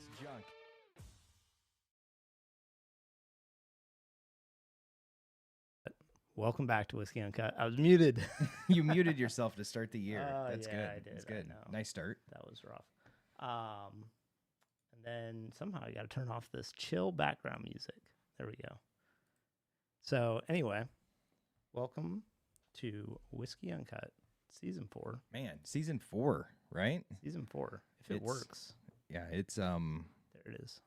It's junk. Welcome back to Whiskey Uncut. I was muted. You muted yourself to start the year. That's yeah, good. I did. That's good. I know. Nice start. That was rough. And then somehow I got to turn off this chill background music. There we go. So anyway, welcome to Whiskey Uncut, Season 4. Man, season 4, right? Season 4, if it works. Yeah, it's There it is.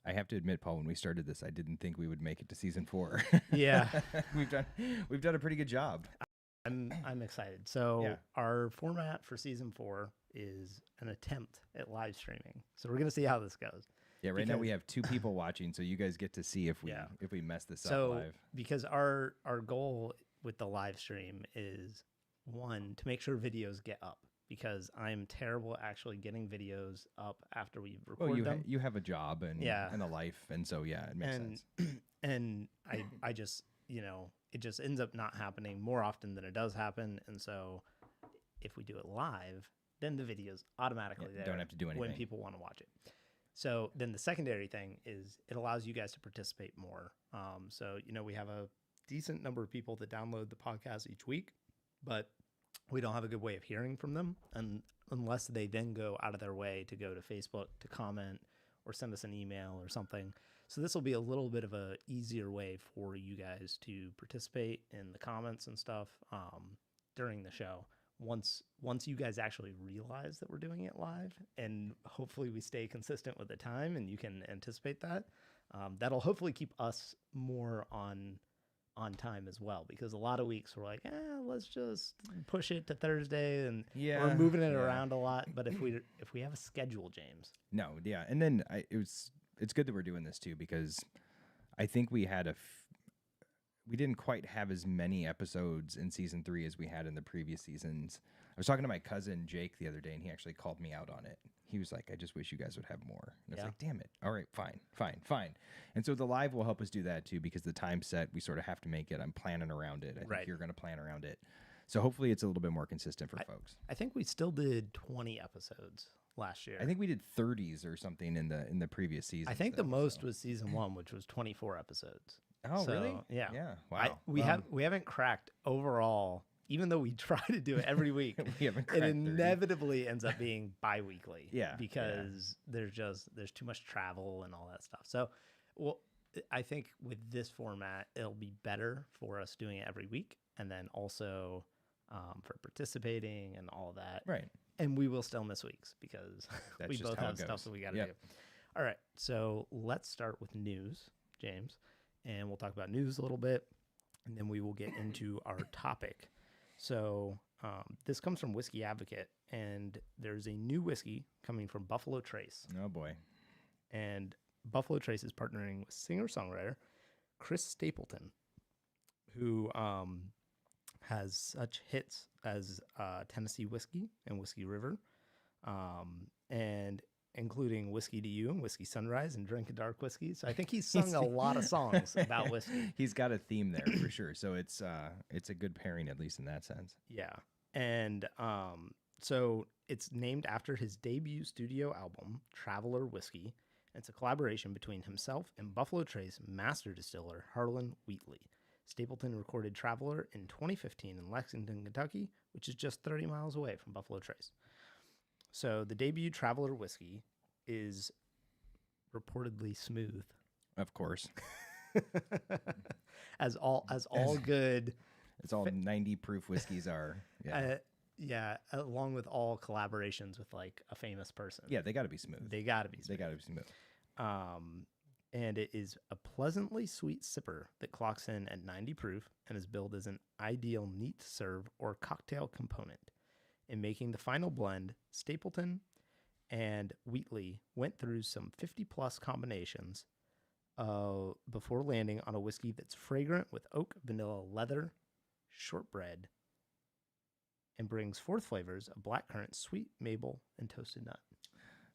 I have to admit, Paul, when we started this, I didn't think we would make it to season 4. Yeah. we've done a pretty good job. I'm excited. So Yeah. our format for Season 4 is an attempt at live streaming. So we're gonna see how this goes. Yeah, right now we have 2 people watching, so you guys get to see if we mess this up live. Because our goal with the live stream is, one, to make sure videos get up, because I'm terrible at actually getting videos up after we record them. You have a job and a life, and so it makes sense. And I just, it just ends up not happening more often than it does happen. And so if we do it live, then the video's automatically there. Don't have to do anything when people want to watch it. So then the secondary thing is it allows you guys to participate more. So, we have a decent number of people that download the podcast each week, but we don't have a good way of hearing from them unless they then go out of their way to go to Facebook to comment or send us an email or something. So this will be a little bit of a easier way for you guys to participate in the comments and stuff during the show. Once you guys actually realize that we're doing it live, and hopefully we stay consistent with the time and you can anticipate that, that'll hopefully keep us more on time as well, because a lot of weeks we're like, let's just push it to Thursday, and we're moving it around a lot. But if we have a schedule, James. And then it's good that we're doing this too, because I think we didn't quite have as many episodes in season 3 as we had in the previous seasons. I was talking to my cousin Jake the other day, and he actually called me out on it. He was like, I just wish you guys would have more. And I was like, damn it. All right, fine. And so the live will help us do that too, because the time set, we sort of have to make it. I'm planning around it. I think you're going to plan around it. So hopefully it's a little bit more consistent for folks. I think we still did 20 episodes last year. I think we did 30s or something in the previous season. I think the most was season 1, which was 24 episodes. Oh, really? Yeah. Yeah. Wow. We haven't cracked overall, even though we try to do it every week. We haven't cracked it inevitably ends up being bi-weekly. Yeah. Because there's too much travel and all that stuff. So, I think with this format, it'll be better for us doing it every week, and then also for participating and all that. Right. And we will still miss weeks because we both have stuff that we got to do. All right. So let's start with news, James. And we'll talk about news a little bit, and then we will get into our topic. So this comes from Whiskey Advocate, and there's a new whiskey coming from Buffalo Trace. Oh, boy. And Buffalo Trace is partnering with singer-songwriter Chris Stapleton, who has such hits as Tennessee Whiskey and Whiskey River, and including Whiskey to You and Whiskey Sunrise and Drink a Dark Whiskey. So I think he's sung a lot of songs about whiskey. He's got a theme there for sure. So it's a good pairing, at least in that sense. Yeah. And so it's named after his debut studio album, Traveler Whiskey. It's a collaboration between himself and Buffalo Trace master distiller Harlan Wheatley. Stapleton recorded Traveler in 2015 in Lexington, Kentucky, which is just 30 miles away from Buffalo Trace. So the debut Traveler whiskey is reportedly smooth. Of course. as all good. It's all 90 proof whiskeys are. Yeah. Along with all collaborations with like a famous person. Yeah, they got to be smooth. They got to be smooth. And it is a pleasantly sweet sipper that clocks in at 90 proof and is billed as an ideal neat serve or cocktail component. In making the final blend, Stapleton and Wheatley went through some 50-plus combinations before landing on a whiskey that's fragrant with oak, vanilla, leather, shortbread, and brings forth flavors of blackcurrant, sweet maple, and toasted nut.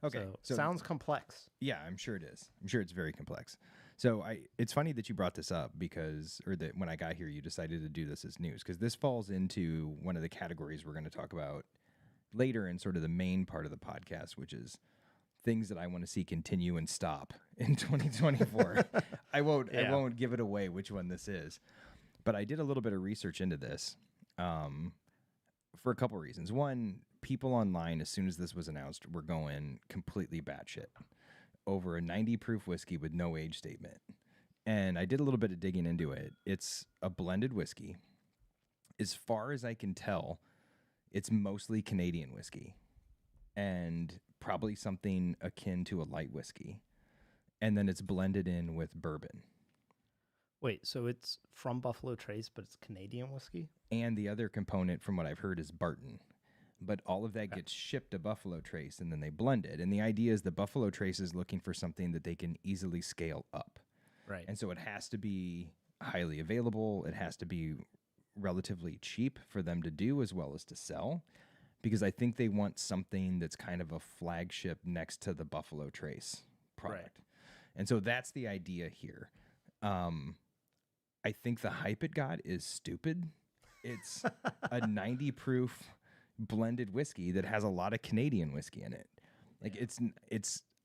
Okay. So sounds complex. Yeah, I'm sure it is. I'm sure it's very complex. So it's funny that you brought this up that when I got here, you decided to do this as news, because this falls into one of the categories we're going to talk about later in sort of the main part of the podcast, which is things that I want to see continue and stop in 2024. I won't give it away which one this is, but I did a little bit of research into this for a couple reasons. One, people online, as soon as this was announced, were going completely batshit over a 90 proof whiskey with no age statement. And I did a little bit of digging into it. It's a blended whiskey. As far as I can tell, it's mostly Canadian whiskey and probably something akin to a light whiskey. And then it's blended in with bourbon. Wait, so it's from Buffalo Trace, but it's Canadian whiskey? And the other component, from what I've heard, is Barton. But all of that gets shipped to Buffalo Trace, and then they blend it. And the idea is the Buffalo Trace is looking for something that they can easily scale up. Right. And so it has to be highly available. It has to be relatively cheap for them to do as well as to sell, because I think they want something that's kind of a flagship next to the Buffalo Trace product. Right. And so that's the idea here. I think the hype it got is stupid. It's a 90 proof blended whiskey that has a lot of Canadian whiskey in it. Like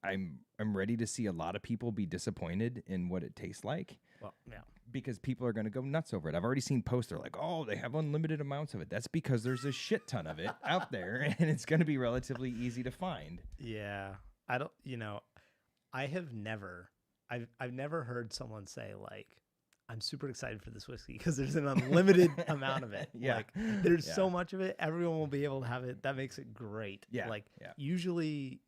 I'm ready to see a lot of people be disappointed in what it tastes like. Well, yeah. Because people are going to go nuts over it. I've already seen posts. They're like, oh, they have unlimited amounts of it. That's because there's a shit ton of it out there, and it's going to be relatively easy to find. Yeah. I've never heard someone say, like, I'm super excited for this whiskey because there's an unlimited amount of it. Yeah. Like, there's so much of it. Everyone will be able to have it. That makes it great. Yeah. Like, usually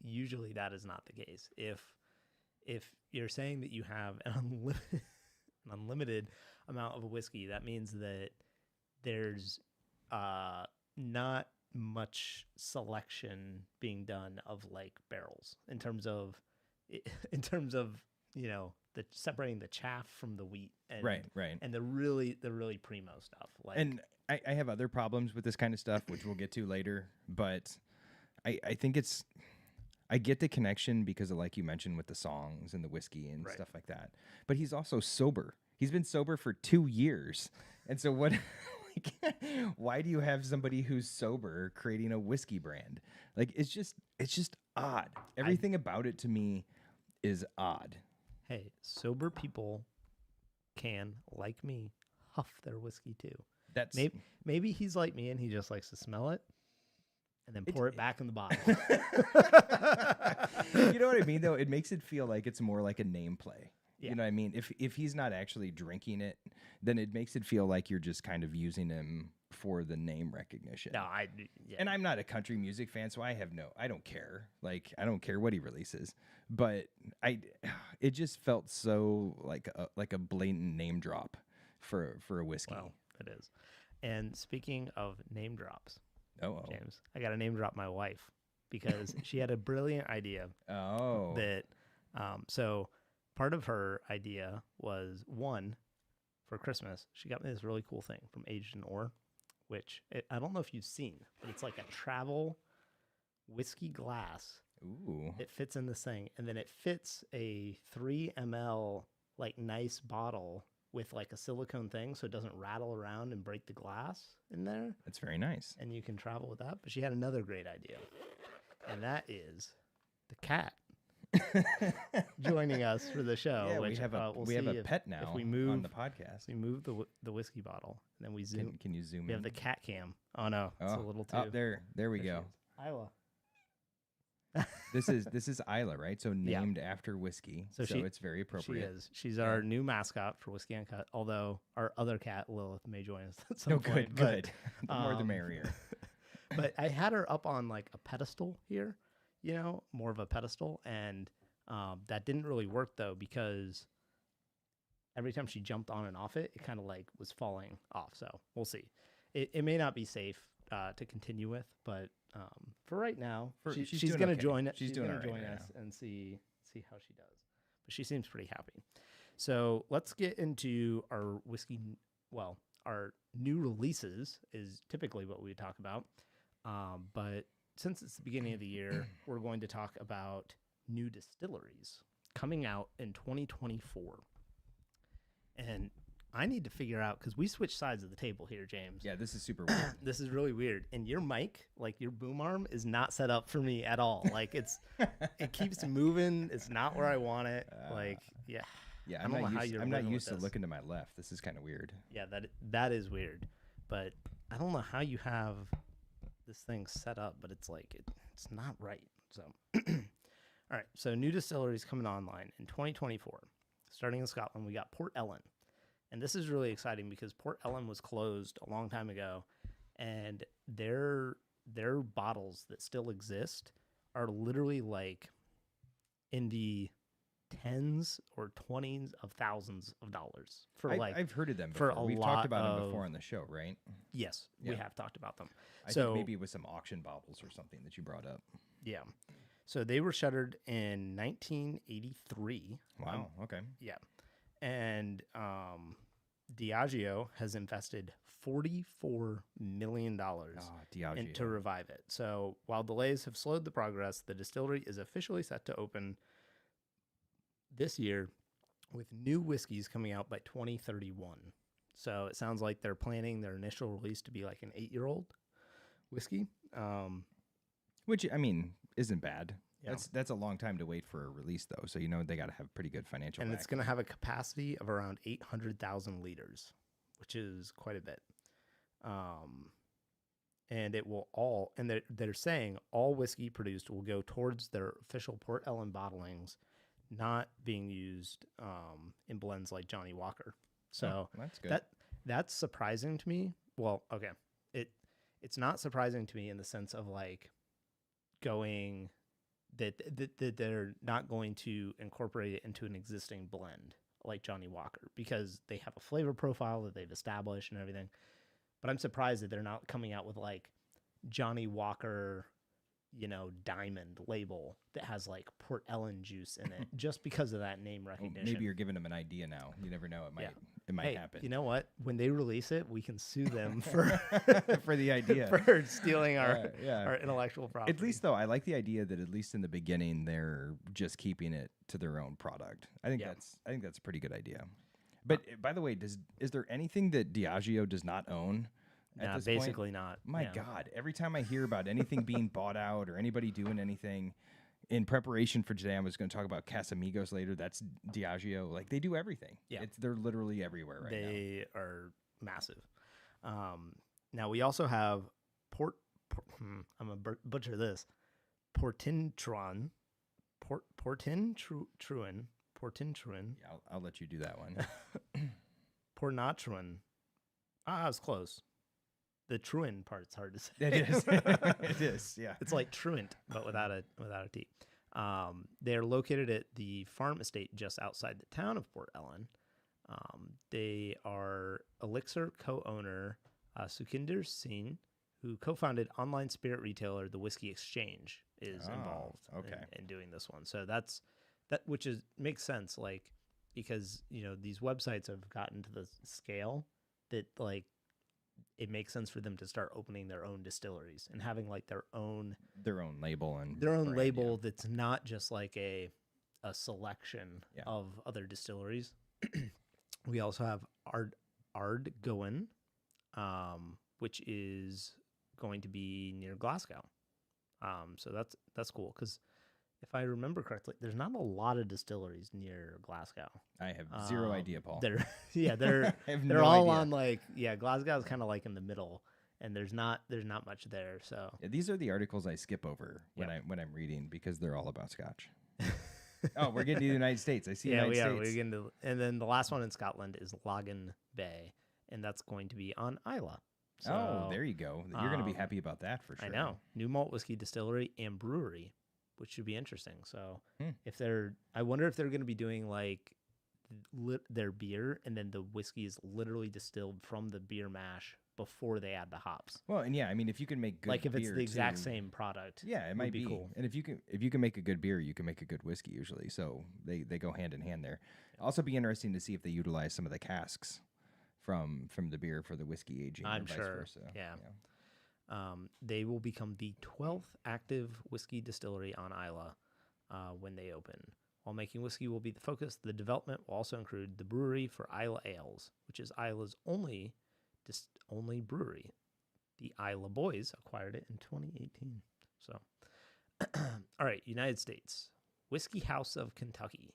that is not the case. If you're saying that you have an unlimited amount of whiskey, that means that there's not much selection being done of like barrels in terms of the separating the chaff from the wheat and right and the really primo stuff. Like, and I have other problems with this kind of stuff, which we'll get to later, but I think I get the connection because of, like you mentioned, with the songs and the whiskey and stuff like that. But he's also sober. He's been sober for 2 years. And so what, like, why do you have somebody who's sober creating a whiskey brand? Like, it's just odd. Everything about it to me is odd. Hey, sober people can, like me, huff their whiskey too. That's maybe he's like me and he just likes to smell it and then pour it back in the bottle. You know what I mean, though? It makes it feel like it's more like a name play. Yeah. You know what I mean? If he's not actually drinking it, then it makes it feel like you're just kind of using him for the name recognition. No, And I'm not a country music fan, so I don't care. Like, I don't care what he releases. But it just felt so like a blatant name drop for a whiskey. Well, it is. And speaking of name drops, James, I got to name drop my wife because she had a brilliant idea. So part of her idea was, one, for Christmas, she got me this really cool thing from Aged in Ore, which I don't know if you've seen, but it's like a travel whiskey glass. Ooh. It fits in this thing, and then it fits a 3 ml like nice bottle with like a silicone thing so it doesn't rattle around and break the glass in there. That's very nice. And you can travel with that. But she had another great idea, and that is the cat joining us for the show. Yeah, which, we have a pet now. If we move on the podcast, we move the whiskey bottle, and then we zoom. Can you zoom in? We have the cat cam. Oh no, it's a little too. Oh, there we go. Isla. This is Isla, right? So named after whiskey. So it's very appropriate. She is. She's our new mascot for Whiskey Uncut. Although our other cat Lilith may join us at some point. Good. The more the merrier. But I had her up on like a pedestal here, more of a pedestal, and that didn't really work though because every time she jumped on and off it, it kind of like was falling off. So we'll see. It may not be safe to continue with, but for right now, she's going to join it. She's going to join us and see how she does. But she seems pretty happy. So let's get into our whiskey. Well, our new releases is typically what we talk about. But since it's the beginning of the year, we're going to talk about new distilleries coming out in 2024. And I need to figure out, because we switched sides of the table here, James. Yeah, this is super weird. This is really weird. And your mic, like your boom arm, is not set up for me at all. Like it keeps moving. It's not where I want it. Like, yeah. Yeah, I don't know how I'm not used to this. looking to my left. This is kind of weird. Yeah, that is weird. But I don't know how you have this thing set up, but it's like it's not right. So, all right. So new distilleries coming online in 2024. Starting in Scotland, we got Port Ellen. And this is really exciting because Port Ellen was closed a long time ago, and their bottles that still exist are literally like in the tens or 20s of thousands of dollars for I've heard of them before. We've talked about them before on the show, right? Yes, we have talked about them. I think maybe with some auction bottles or something that you brought up. Yeah. So they were shuttered in 1983. Wow. Okay. Yeah. And Diageo has invested $44 million to revive it. So while delays have slowed the progress, the distillery is officially set to open this year with new whiskeys coming out by 2031. So it sounds like they're planning their initial release to be like an 8-year-old whiskey. Which, I mean, isn't bad. Yeah. That's a long time to wait for a release, though. So, they got to have pretty good financial And it's going to have a capacity of around 800,000 liters, which is quite a bit. And it will they're saying all whiskey produced will go towards their official Port Ellen bottlings, not being used in blends like Johnny Walker. So that's good. That's surprising to me. Well, okay. It's not surprising to me in the sense of like going that they're not going to incorporate it into an existing blend like Johnny Walker, because they have a flavor profile that they've established and everything. But I'm surprised that they're not coming out with like Johnny Walker, diamond label that has like Port Ellen juice in it, just because of that name recognition. Well, maybe you're giving them an idea now. You never know. It might happen. You know what? When they release it, we can sue them for for the idea for stealing our intellectual property. At least, though, I like the idea that at least in the beginning they're just keeping it to their own product. I think that's a pretty good idea. But by the way, is there anything that Diageo does not own? No, basically not. My God, every time I hear about anything being bought out or anybody doing anything, in preparation for today, I was going to talk about Casamigos later. That's Diageo. Like, they do everything. Yeah. They're literally everywhere right now. They are massive. Now, we also have I'm going to butcher this. Portintruin. Portintruin. Yeah, I'll let you do that one. Portnatruin. I was close. The truant part's hard to say. It is. It is. Yeah. It's like truant, but without a T. They're located at the farm estate just outside the town of Port Ellen. They are Elixir co-owner Sukhinder Singh, who co-founded online spirit retailer The Whiskey Exchange, is involved in doing this one. So which makes sense, like, because these websites have gotten to the scale that like it makes sense for them to start opening their own distilleries and having like their own label and their own label that's not just like a selection of other distilleries. We also have Ardgowan, which is going to be near Glasgow. So that's cool, because if I remember correctly, there's not a lot of distilleries near Glasgow. I have zero idea, Paul. They're all on like Glasgow is kind of like in the middle, and there's not much there. So these are the articles I skip over when I'm reading, because they're all about Scotch. Oh, we're getting to the United States. I see. United States. We're getting to, and then the last one in Scotland is Lagan Bay, and that's going to be on Islay. So, there you go. You're going to be happy about that for sure. I know. New malt whiskey distillery and brewery, which should be interesting. So I wonder if they're going to be doing like their beer, and then the whiskey is literally distilled from the beer mash before they add the hops. Well, and yeah, I mean, if you can make good like if it's beer the exact too, same product, it might be cool. And if you can make a good beer, you can make a good whiskey usually. So they go hand in hand there. Also, be interesting to see if they utilize some of the casks from the beer for the whiskey aging. I'm or vice sure. Versa. Yeah. They will become the 12th active whiskey distillery on Islay when they open. While making whiskey will be the focus, the development will also include the brewery for Isla Ales, which is Isla's only brewery. The Isla Boys acquired it in 2018. So, all right, United States. Whiskey House of Kentucky.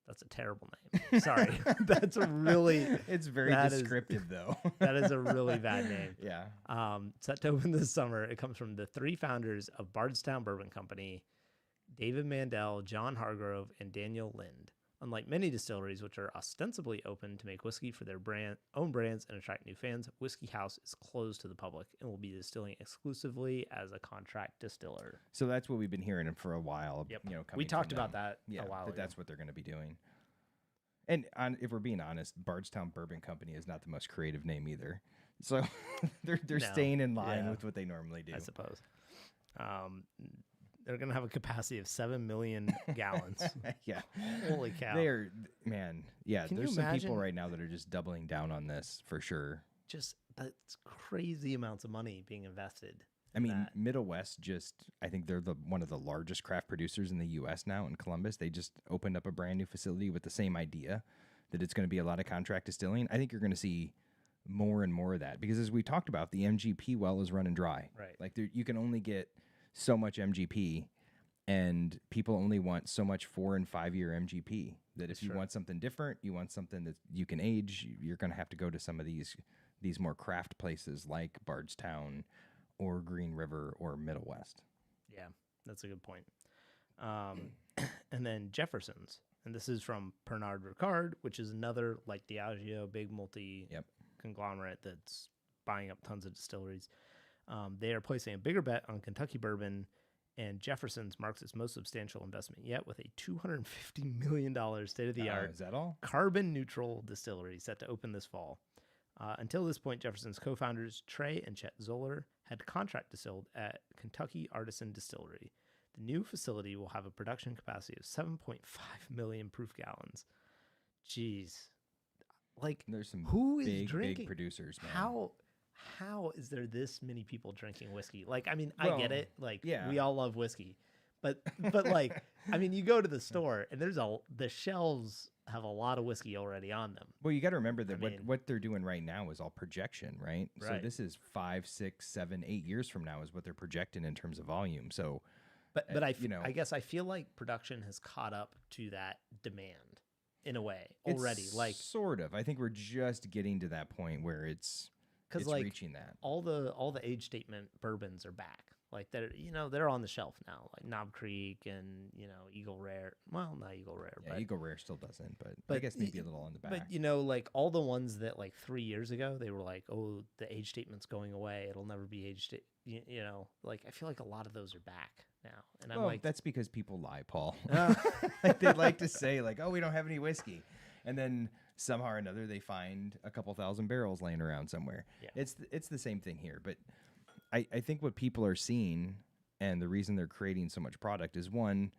That's a terrible name. Sorry. That's a really... It's very descriptive, though. That is a really bad name. Yeah. Set to open this summer. It comes from the three founders of Bardstown Bourbon Company, David Mandel, John Hargrove, and Daniel Lind. Unlike many distilleries, which are ostensibly open to make whiskey for their own brands and attract new fans, Whiskey House is closed to the public and will be distilling exclusively as a contract distiller. So that's what we've been hearing for a while. Yep. Coming we talked from about them. that a while ago. That's what they're going to be doing. And if we're being honest, Bardstown Bourbon Company is not the most creative name either. So they're staying in line with what they normally do, I suppose. They're going to have a capacity of 7 million gallons. Yeah. Holy cow. They're, man, yeah, Can there's you some people imagine? right now that are just doubling down on this for sure. Just that's crazy amounts of money being invested. I mean, Middle West I think they're one of the largest craft producers in the U.S. now in Columbus. They just opened up a brand new facility with the same idea that it's going to be a lot of contract distilling. I think you're going to see more and more of that because as we talked about, the MGP well is running dry. Right. Like you can only get so much MGP and people only want so much 4 and 5 year MGP that if you want something different, you want something that you can age, you're going to have to go to some of these more craft places like Bardstown or Green River or Middle West. Yeah, that's a good point. And then Jefferson's, and this is from Pernod Ricard, which is another like Diageo big conglomerate that's buying up tons of distilleries. They are placing a bigger bet on Kentucky bourbon, and Jefferson's marks its most substantial investment yet with a $250 million state-of-the-art Is that all? carbon-neutral distillery set to open this fall. Until this point, Jefferson's co-founders Trey and Chet Zoller had contract distilled at Kentucky Artisan Distillery. The new facility will have a production capacity of 7.5 million proof gallons. Jeez. Like, there's some who is big drinking? producers, man. How is there this many people drinking whiskey? Like, I mean, I get it. Like, we all love whiskey. But like, I mean, you go to the store and the shelves have a lot of whiskey already on them. Well, you got to remember that what they're doing right now is all projection, right? So this is 5, 6, 7, 8 years from now is what they're projecting in terms of volume. So, but I guess I feel like production has caught up to that demand in a way already. Like sort of. I think we're just getting to that point where it's like reaching that. All the age statement bourbons are back. Like they're on the shelf now, like Knob Creek and Eagle Rare. Well, not Eagle Rare, but Eagle Rare still doesn't. But I guess maybe a little on the back. But like all the ones that like 3 years ago they were like, oh, the age statement's going away. It'll never be age like I feel like a lot of those are back now. And I'm like, that's because people lie, Paul. Like they like to say like, oh, we don't have any whiskey, and then somehow or another they find a couple thousand barrels laying around somewhere. Yeah. It's the same thing here, but. I think what people are seeing and the reason they're creating so much product is one,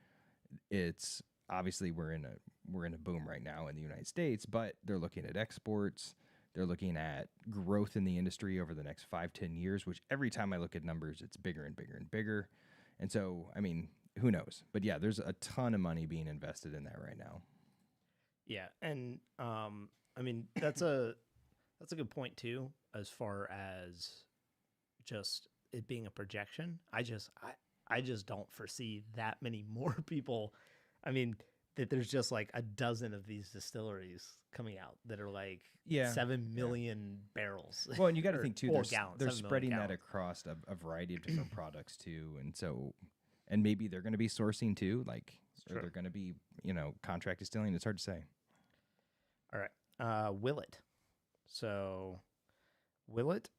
it's obviously we're in a boom right now in the United States, but they're looking at exports. They're looking at growth in the industry over the next 5-10 years, which every time I look at numbers, it's bigger and bigger and bigger. And so, I mean, who knows? But yeah, there's a ton of money being invested in that right now. Yeah. And I mean, that's a good point too, as far as just it being a projection. I just don't foresee that many more people. I mean, that there's just like a dozen of these distilleries coming out that are like 7 million barrels. Well, and you got to think too, they're spreading that gallons. Across a variety of different products too. And so, and maybe they're going to be sourcing too, like, or they're going to be, contract distilling. It's hard to say. All right. Willet. So Willet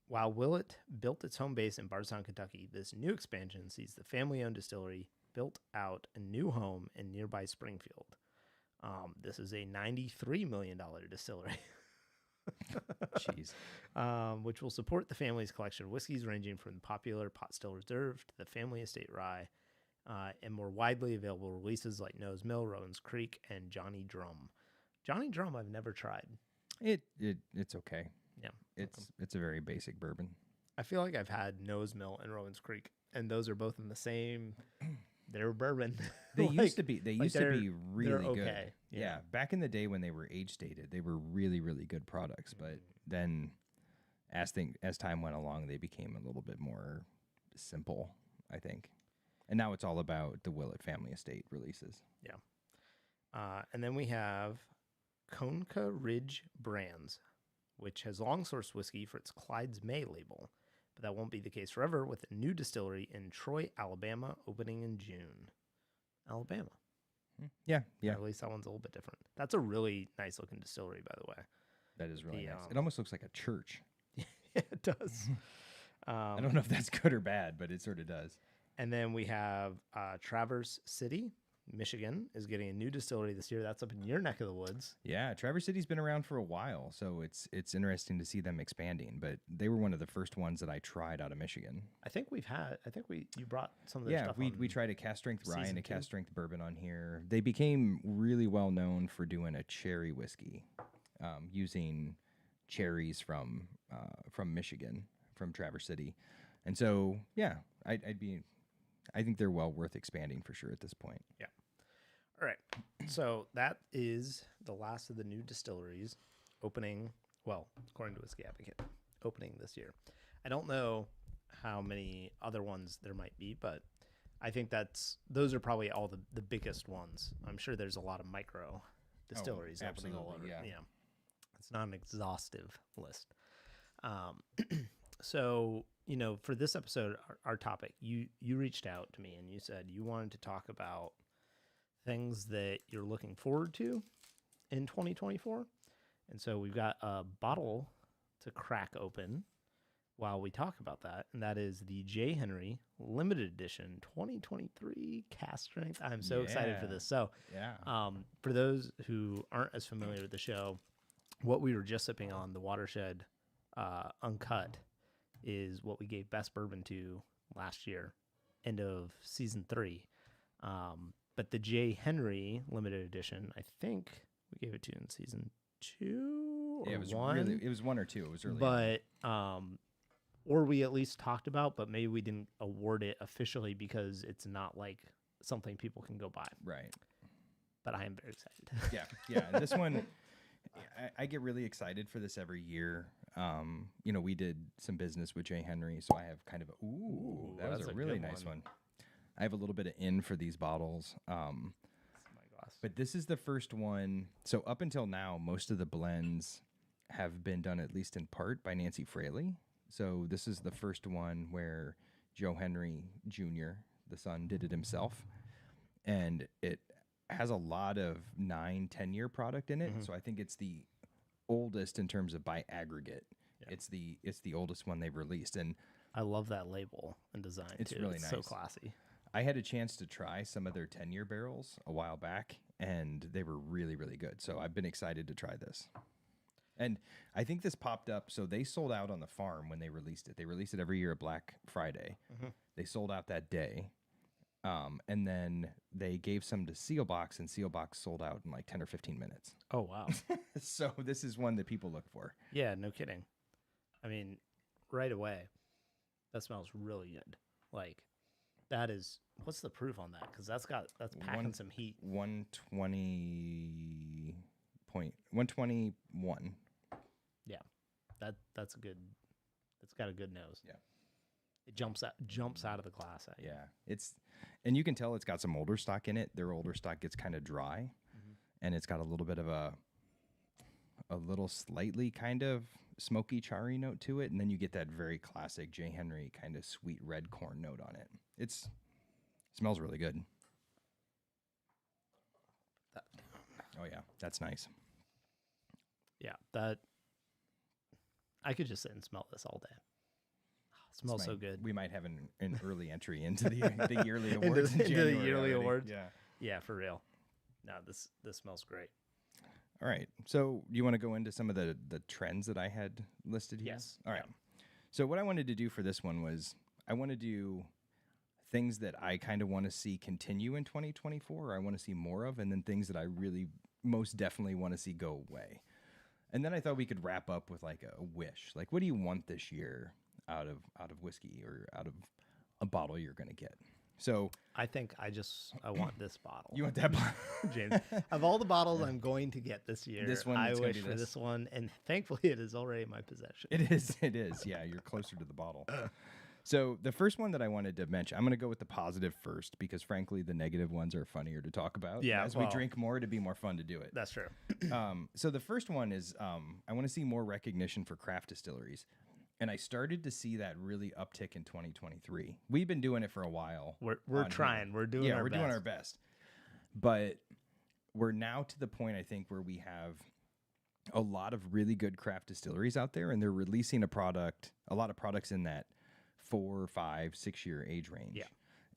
While Willet built its home base in Bardstown, Kentucky, this new expansion sees the family-owned distillery built out a new home in nearby Springfield. This is a $93 million distillery. Jeez. Which will support the family's collection of whiskeys ranging from the popular Pot Still Reserve to the Family Estate Rye, and more widely available releases like Nose Mill, Rowan's Creek, and Johnny Drum. Johnny Drum I've never tried. It's okay. Yeah. It's a very basic bourbon. I feel like I've had Nose Mill and Rowan's Creek, and those are both in the same they're bourbon. They Like- used to be. They like used to be really good. okay. Yeah. Back in the day when they were age stated, they were really, really good products. But then, as time went along, they became a little bit more simple, I think. And now it's all about the Willett Family Estate releases. And then we have Conca Ridge Brands, which has long source whiskey for its Clyde's May label. But that won't be the case forever with a new distillery in Troy, Alabama, opening in June. Alabama. Yeah, yeah, Or at least that one's a little bit different. That's a really nice looking distillery, by the way. that is really The, nice. It almost looks like a church. Yeah, it does. I don't know if that's good or bad, but it sort of does. And then we have Traverse City, Michigan, is getting a new distillery this year. That's up in your neck of the woods. Yeah, Traverse City's been around for a while, so it's interesting to see them expanding. But they were one of the first ones that I tried out of Michigan. You brought some of their Yeah, stuff. we tried a cast strength rye and season a two. cast strength bourbon on here. They became really well known for doing a cherry whiskey, using cherries from Michigan, from Traverse City, and so yeah, I think they're well worth expanding for sure at this point. All right. So that is the last of the new distilleries opening, well, according to Whiskey Advocate, opening this year. I don't know how many other ones there might be, but I think those are probably all the biggest ones. I'm sure there's a lot of micro distilleries opening all over. absolutely, yeah. It's not an exhaustive list. So, for this episode, our topic, you reached out to me and you said you wanted to talk about things that you're looking forward to in 2024. And so we've got a bottle to crack open while we talk about that. And that is the J. Henry Limited Edition 2023 cast strength. I'm so excited for Yeah. this. So, Yeah. for those who aren't as familiar with the show, what we were just sipping on, the Watershed Uncut, is what we gave Best Bourbon to last year, end of season 3. But the J. Henry Limited Edition, I think we gave it to in season 2 or Yeah, it was 1. it was 1 or 2. It was early. But or we at least talked about, but maybe we didn't award it officially because it's not like something people can go buy. Right. But I am very excited. Yeah. And this one, I get really excited for this every year. We did some business with J. Henry, so I have kind of that was that's a a really good nice one. one. I have a little bit of in for these bottles. My glass. But this is the first one. So up until now, most of the blends have been done at least in part by Nancy Fraley. So this is the first one where Joe Henry Jr., the son, did it himself. And it has a lot of 9-10-year product in it. So I think it's the oldest in terms of by aggregate. Yeah. It's the oldest one they've released. And I love that label and design. It's too. really It's so nice. classy. I had a chance to try some of their 10-year barrels a while back, and they were really, really good. So I've been excited to try this. And I think this popped up. So they sold out on the farm when they released it. They release it every year at Black Friday. They sold out that day. And then they gave some to Sealbox, and Sealbox sold out in like 10 or 15 minutes. Oh, wow. So this is one that people look for. Yeah, no kidding. I mean, right away, that smells really good. Like, that is, what's the proof on that? Because that's packing some heat. 121. Yeah, that's a good. It's got a good nose. Yeah. It jumps out of the glass at you. Yeah, and you can tell it's got some older stock in it. Their older stock gets kind of dry, and it's got a little bit of a little slightly kind of smoky charry note to it, and then you get that very classic J. Henry kind of sweet red corn note on it. It smells really good. Oh yeah, that's nice. Yeah, that I could just sit and smell this all day. It smells so good. We might have an early entry into the yearly awards in into the January yearly already. awards. Yeah. Yeah, for real. No, this smells great. All right. So you want to go into some of the trends that I had listed here? Yes. All right. So what I wanted to do for this one was I want to do things that I kind of want to see continue in 2024, or I want to see more of, and then things that I really most definitely want to see go away. And then I thought we could wrap up with like a wish. Like, what do you want this year out of whiskey or out of a bottle you're going to get? So I think I want this bottle. you want that bottle? James. Of all the bottles I'm going to get this year, This one, I it's gonna wish be for this. this one, and thankfully it is already in my possession. It is. It is. Yeah, you're closer to the bottle. So the first one that I wanted to mention, I'm going to go with the positive first because frankly, the negative ones are funnier to talk about. Yeah, As we drink more, it'd be more fun to do it. That's true. So the first one is I want to see more recognition for craft distilleries. And I started to see that really uptick in 2023. We've been doing it for a while. We're trying. We're doing our best. Doing our best. But we're now to the point, I think, where we have a lot of really good craft distilleries out there, and they're releasing a lot of products in that 4, 5, 6 year age range. Yeah.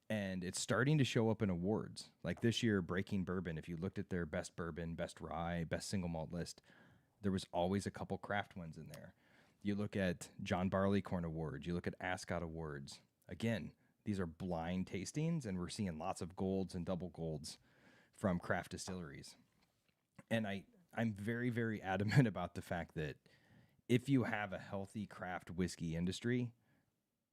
And it's starting to show up in awards. Like this year, Breaking Bourbon, if you looked at their best bourbon, best rye, best single malt list, there was always a couple craft ones in there. You look at John Barleycorn Awards, you look at Ascot Awards. Again, these are blind tastings, and we're seeing lots of golds and double golds from craft distilleries. And I'm very, very adamant about the fact that if you have a healthy craft whiskey industry,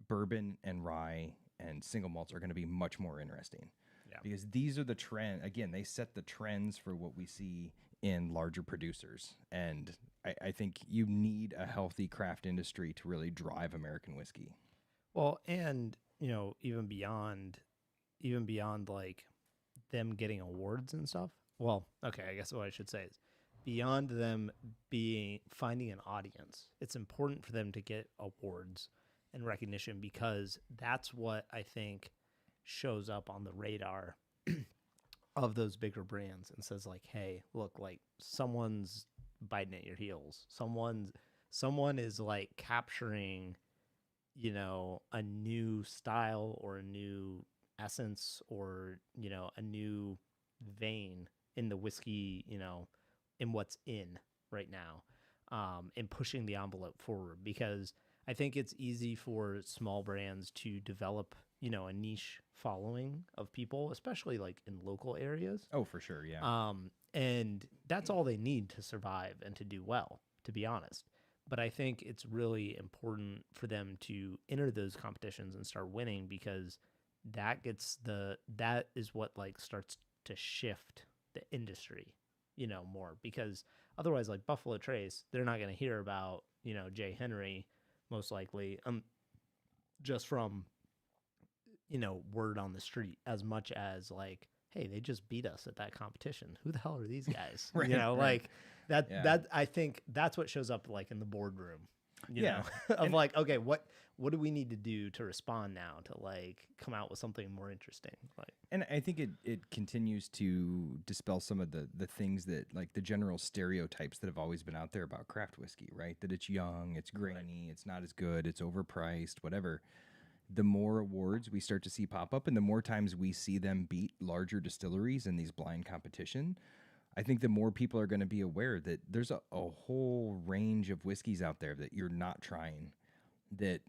bourbon and rye and single malts are going to be much more interesting. Yeah. Because these are the trend. Again, they set the trends for what we see in larger producers. And I think you need a healthy craft industry to really drive American whiskey. Well, and even beyond like them getting awards and stuff. Well, okay, I guess what I should say is beyond them finding an audience, it's important for them to get awards and recognition because that's what I think shows up on the radar of those bigger brands and says like, hey, look, like someone's biting at your heels. Someone is like capturing, a new style or a new essence or, a new vein in the whiskey, in what's in right now, and pushing the envelope forward because I think it's easy for small brands to develop, a niche following of people, especially like in local areas. Oh, for sure, yeah. And that's all they need to survive and to do well, to be honest. But I think it's really important for them to enter those competitions and start winning because that is what like starts to shift the industry, more because otherwise like Buffalo Trace, they're not going to hear about, Jay Henry most likely, just from, word on the street as much as like, hey, they just beat us at that competition. Who the hell are these guys? Right, like that I think that's what shows up like in the boardroom, you know, of and like, okay, what do we need to do to respond now to like come out with something more interesting? Like, and I think it continues to dispel some of the things that like the general stereotypes that have always been out there about craft whiskey, right? That it's young, it's grainy, it's not as good, it's overpriced, whatever. The more awards we start to see pop up and the more times we see them beat larger distilleries in these blind competition, I think the more people are going to be aware that there's a whole range of whiskeys out there that you're not trying that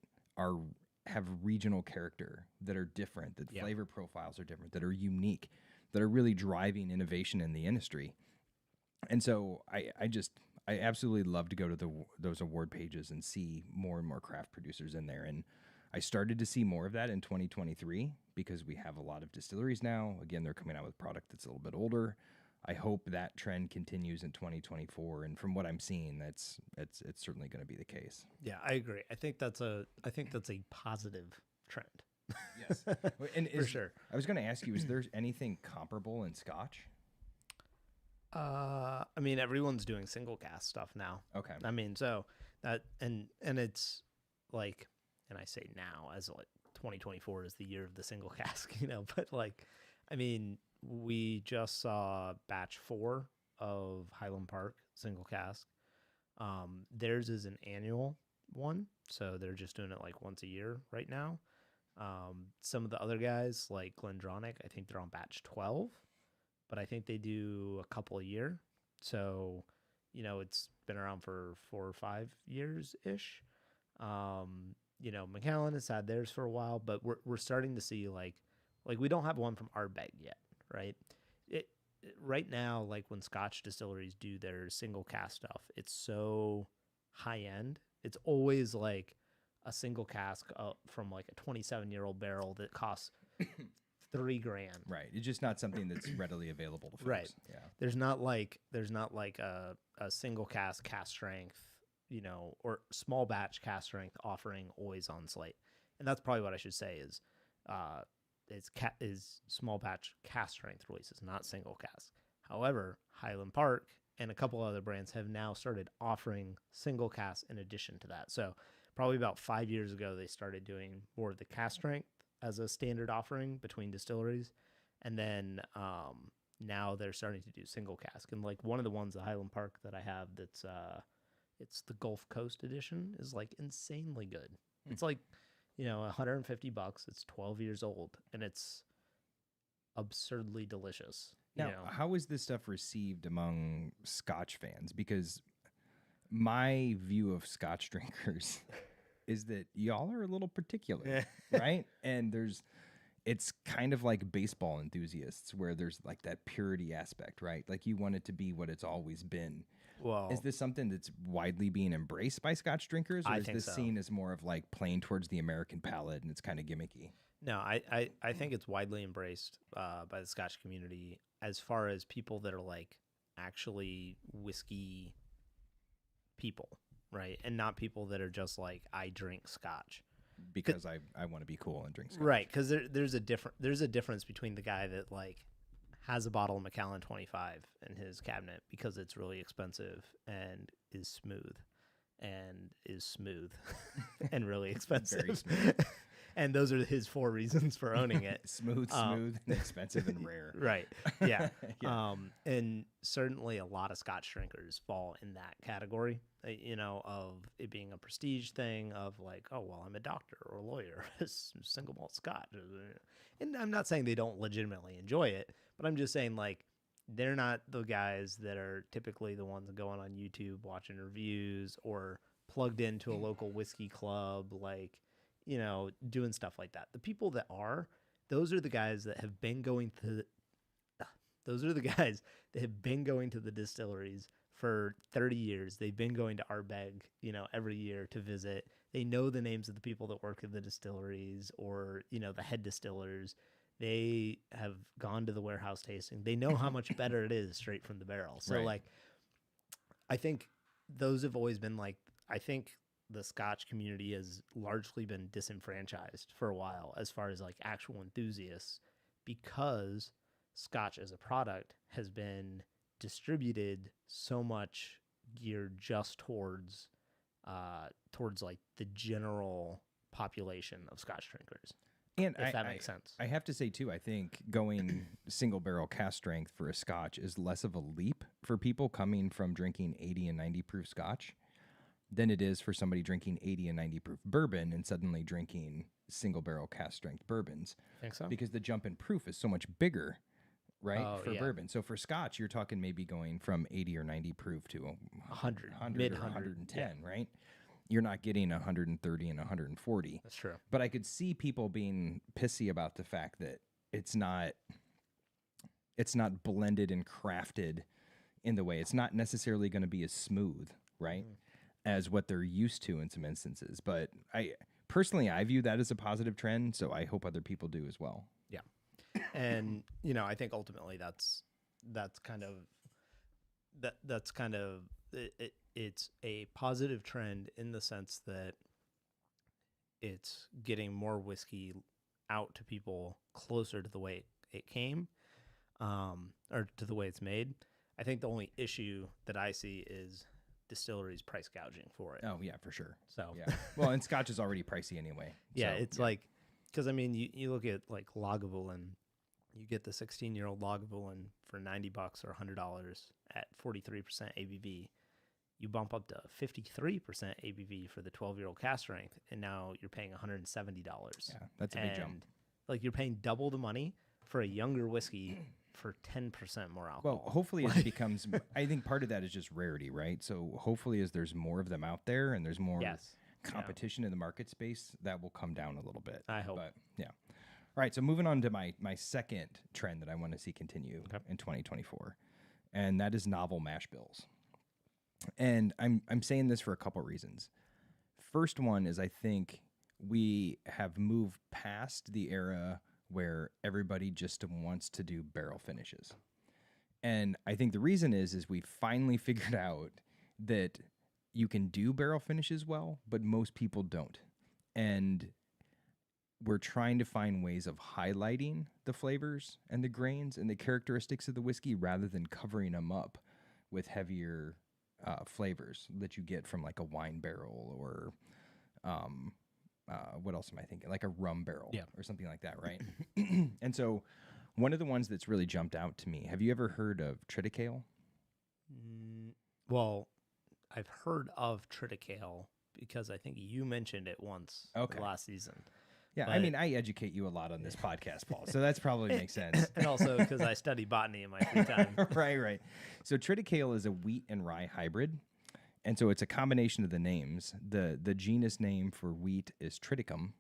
have regional character, that are different, that flavor profiles are different, that are unique, that are really driving innovation in the industry. And so I absolutely love to go to those award pages and see more and more craft producers in there. And I started to see more of that in 2023 because we have a lot of distilleries now. Again, they're coming out with product that's a little bit older. I hope that trend continues in 2024, and from what I'm seeing, it's certainly going to be the case. Yeah, I agree. I think that's a positive trend. Yes, and for sure. I was going to ask you: is there anything comparable in Scotch? I mean, everyone's doing single cask stuff now. Okay. I mean, so that and it's like, and I say now as like 2024 is the year of the single cask, but like, I mean. We just saw batch 4 of Highland Park single cask. Theirs is an annual one, so they're just doing it like once a year right now. Some of the other guys like Glendronach, I think they're on batch 12, but I think they do a couple a year. So, it's been around for 4 or 5 years ish. Macallan has had theirs for a while, but we're starting to see like we don't have one from Ardbeg yet. Right. Right now, like when Scotch distilleries do their single cask stuff, it's so high end. It's always like a single cask from like a 27-year-old barrel that costs $3,000. Right. It's just not something that's readily available to folks. Right. Yeah. There's not like a single cast strength, or small batch cast strength offering always on slate. And that's probably what I should say is small batch cast strength releases, not single cast. However, Highland Park and a couple other brands have now started offering single cast in addition to that. So probably about 5 years ago, they started doing more of the cast strength as a standard offering between distilleries. And then now they're starting to do single cask. And like one of the ones, the Highland Park that I have, that's it's the Gulf Coast edition, is like insanely good. It's like, $150. It's 12 years old, and it's absurdly delicious. Now, how is this stuff received among Scotch fans? Because my view of Scotch drinkers is that y'all are a little particular, right? And it's kind of like baseball enthusiasts, where there's like that purity aspect, right? Like you want it to be what it's always been. Well, is this something that's widely being embraced by Scotch drinkers, or is this seen as more of like playing towards the American palate and it's kind of gimmicky? No, I think it's widely embraced by the Scotch community, as far as people that are like actually whiskey people, right? And not people that are just like, I drink Scotch because I want to be cool and drink Scotch. Right, because there's a difference between the guy that like has a bottle of Macallan 25 in his cabinet because it's really expensive and is smooth and really expensive. Very smooth. And those are his 4 reasons for owning it. smooth, and expensive, and rare. Right. Yeah. Yeah. And certainly a lot of Scotch drinkers fall in that category, of it being a prestige thing, of like, oh, well, I'm a doctor or a lawyer, single malt Scotch. And I'm not saying they don't legitimately enjoy it, but I'm just saying, like, they're not the guys that are typically the ones going on YouTube watching reviews or plugged into a local whiskey club, like, doing stuff like that. The people that are, those are the guys that have been going to the distilleries for 30 years. They've been going to Ardbeg, every year to visit. They know the names of the people that work at the distilleries, or, the head distillers. They have gone to the warehouse tasting. They know how much better it is straight from the barrel. So right. Like, I think those have always been like, I think the Scotch community has largely been disenfranchised for a while as far as like actual enthusiasts, because Scotch as a product has been distributed so much geared just towards like the general population of Scotch drinkers. And if that makes sense. I have to say too, I think going single barrel cask strength for a Scotch is less of a leap for people coming from drinking 80 and 90 proof Scotch than it is for somebody drinking 80 and 90 proof bourbon and suddenly drinking single barrel cask strength bourbons. I think so. Because the jump in proof is so much bigger, right? Oh, for yeah. bourbon. So for Scotch, you're talking maybe going from 80 or 90 proof to 100 mid 110, right? You're not getting 130 and 140. That's true. But I could see people being pissy about the fact that it's not blended and crafted in the way. It's not necessarily going to be as smooth, right? As what they're used to in some instances. But I view that as a positive trend, so I hope other people do as well. Yeah. And, I think ultimately that's kind of it's a positive trend in the sense that it's getting more whiskey out to people closer to the way it came, or to the way it's made. I think the only issue that I see is distilleries price gouging for it. Oh yeah, for sure. So yeah, well, and Scotch is already pricey anyway. Yeah, so, it's like, because I mean, you look at like Lagavulin, you get the 16-year-old Lagavulin for $90 or $100 at 43% ABV. You bump up to 53% ABV for the 12-year-old cask strength, and now you're paying $170. Yeah, that's a big jump. Like, you're paying double the money for a younger whiskey for 10% more alcohol. Well, hopefully it becomes, I think part of that is just rarity, right? So hopefully as there's more of them out there and there's more competition in the market space, that will come down a little bit. I hope. But yeah. All right, so moving on to my second trend that I want to see continue in 2024, and that is novel mash bills. And I'm saying this for a couple reasons. First one is I think we have moved past the era where everybody just wants to do barrel finishes. And I think the reason is we finally figured out that you can do barrel finishes well, but most people don't. And we're trying to find ways of highlighting the flavors and the grains and the characteristics of the whiskey rather than covering them up with heavier flavors that you get from like a wine barrel or what else am I thinking? Like a rum barrel or something like that, right? And so one of the ones that's really jumped out to me, have you ever heard of triticale? Well, I've heard of triticale because I think you mentioned it once last season. Yeah, I mean, I educate you a lot on this podcast, Paul, so that's probably makes sense. And also because I study botany in my free time. Right. So triticale is a wheat and rye hybrid, and so it's a combination of the names. The genus name for wheat is triticum,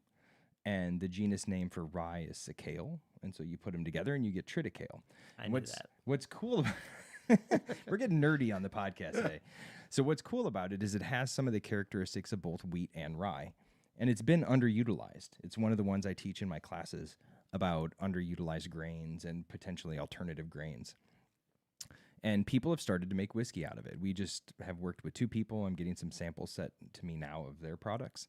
and the genus name for rye is sicale, and so you put them together and you get triticale. I knew that. What's cool about we're getting nerdy on the podcast today. So what's cool about it is it has some of the characteristics of both wheat and rye. And it's been underutilized. It's one of the ones I teach in my classes about underutilized grains and potentially alternative grains. And people have started to make whiskey out of it. We just have worked with 2 people. I'm getting some samples set to me now of their products.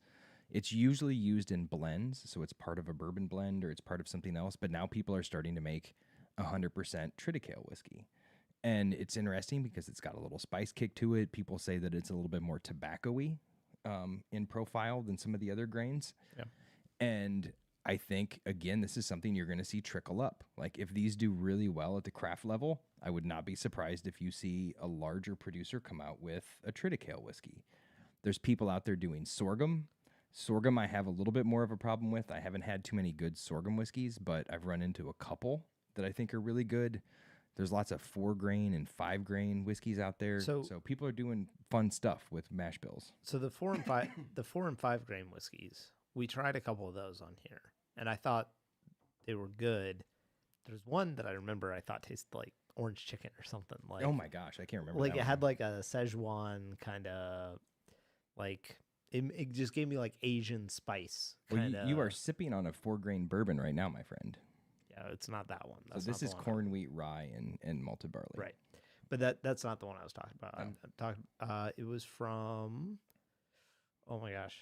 It's usually used in blends, so it's part of a bourbon blend or it's part of something else. But now people are starting to make 100% triticale whiskey. And it's interesting because it's got a little spice kick to it. People say that it's a little bit more tobacco-y in profile than some of the other grains. Yeah. And I think, again, this is something you're going to see trickle up. Like if these do really well at the craft level, I would not be surprised if you see a larger producer come out with a triticale whiskey. There's people out there doing sorghum. Sorghum I have a little bit more of a problem with. I haven't had too many good sorghum whiskeys, but I've run into a couple that I think are really good. There's lots of 4-grain and 5-grain whiskeys out there. So people are doing fun stuff with mash bills. So the 4 and 5 grain whiskeys, we tried a couple of those on here, and I thought they were good. There's one that I remember I thought tasted like orange chicken or something. Like, oh my gosh, I can't remember. Like that it one. had like a Szechuan kind of like it just gave me like Asian spice. Well, you are sipping on a 4-grain bourbon right now, my friend. Yeah, it's not that one. So this is corn, wheat, rye, and malted barley. Right. But that's not the one I was talking about. I'm talking. It was from. Oh my gosh,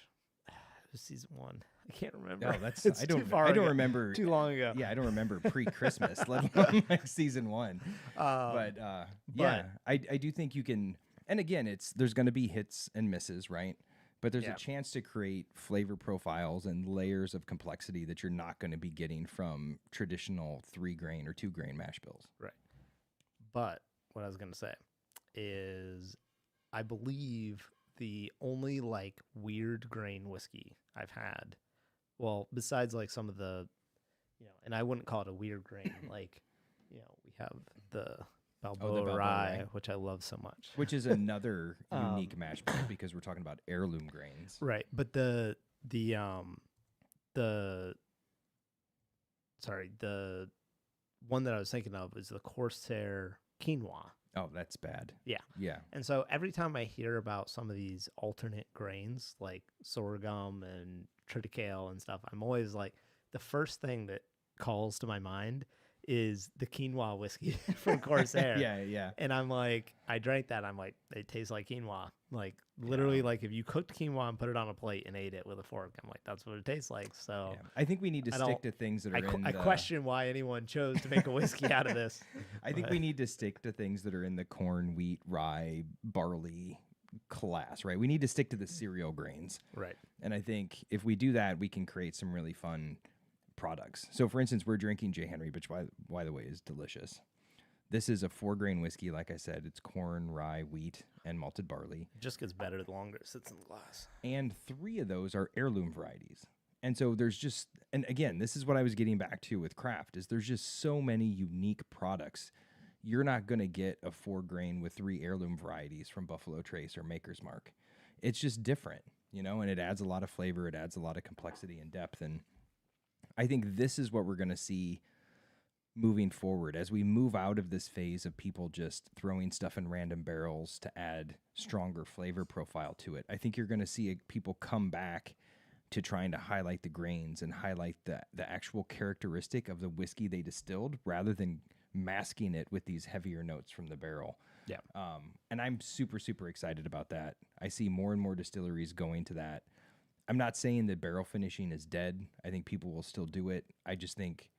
it was season 1. I can't remember. No, that's it's I don't. Too far I don't ago. remember. Too long ago. Yeah, I don't remember pre-Christmas, let alone like season 1. Yeah, I do think you can. And again, there's going to be hits and misses, right? But there's a chance to create flavor profiles and layers of complexity that you're not going to be getting from traditional 3-grain or 2-grain mash bills. Right. But what I was going to say is I believe the only like weird grain whiskey I've had, well, besides like some of the, and I wouldn't call it a weird grain. Like, we have the Balboa rye, which I love so much. Which is another unique mash bill because we're talking about heirloom grains. Right. But the one that I was thinking of is the Corsair quinoa. Oh, that's bad. Yeah. Yeah. And so every time I hear about some of these alternate grains like sorghum and triticale and stuff, I'm always like, the first thing that calls to my mind is the quinoa whiskey from Corsair. Yeah. And I'm like, I drank that. I'm like, it tastes like quinoa. Like literally, like if you cooked quinoa and put it on a plate and ate it with a fork, I'm like, that's what it tastes like. So I think we need to stick to things that are I question why anyone chose to make a whiskey out of this. I think we need to stick to things that are in the corn, wheat, rye, barley class, right? We need to stick to the cereal grains. Right. And I think if we do that, we can create some really fun products. So for instance, we're drinking J. Henry, which by the way is delicious. This is a 4-grain whiskey. Like I said, it's corn, rye, wheat, and malted barley. It just gets better the longer it sits in the glass. And 3 of those are heirloom varieties. And so there's just, and again, this is what I was getting back to with craft, is there's just so many unique products. You're not going to get a 4-grain with 3 heirloom varieties from Buffalo Trace or Maker's Mark. It's just different, and it adds a lot of flavor. It adds a lot of complexity and depth. And I think this is what we're going to see moving forward as we move out of this phase of people just throwing stuff in random barrels to add stronger flavor profile to it. I think you're going to see people come back to trying to highlight the grains and highlight the actual characteristic of the whiskey they distilled rather than masking it with these heavier notes from the barrel. Yeah. And I'm super, super excited about that. I see more and more distilleries going to that. I'm not saying that barrel finishing is dead. I think people will still do it. I just think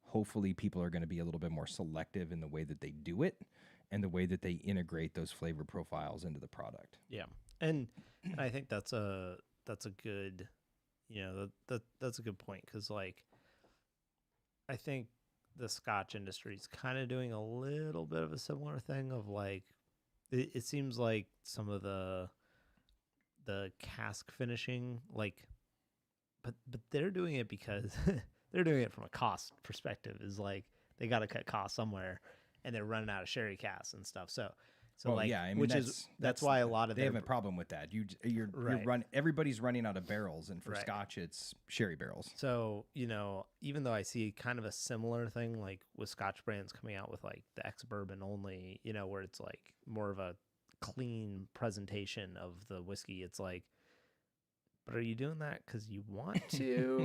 hopefully people are going to be a little bit more selective in the way that they do it and the way that they integrate those flavor profiles into the product. Yeah. And I think that's a good, that's a good point. 'Cause like, I think the Scotch industry is kind of doing a little bit of a similar thing of like, it seems like some of the cask finishing, like, but they're doing it because they're doing it from a cost perspective, is like they got to cut costs somewhere and they're running out of sherry casks and stuff. So Well, like, yeah, I mean, which that's why a lot of they their, have a problem with that. You're Right. everybody's running out of barrels, and for Right. Scotch, it's sherry barrels. So, even though I see kind of a similar thing, like with Scotch brands coming out with like the ex-bourbon only, where it's like more of a clean presentation of the whiskey, it's like, but are you doing that because you want to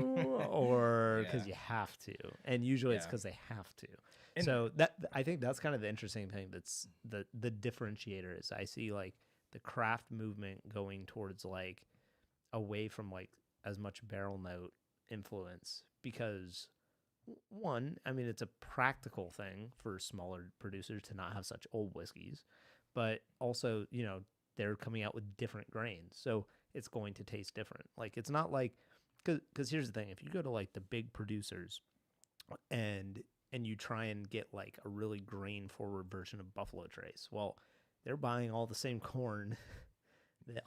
or because Yeah. you have to? And usually it's Yeah. because they have to. And- So that, I think that's kind of the interesting thing. That's the differentiator is I see like the craft movement going towards like away from like as much barrel note influence because one, I mean, it's a practical thing for smaller producers to not have such old whiskeys, but also, they're coming out with different grains. So it's going to taste different. Like, it's not like, because here's the thing, if you go to like the big producers and you try and get like a really grain forward version of Buffalo Trace, well, they're buying all the same corn,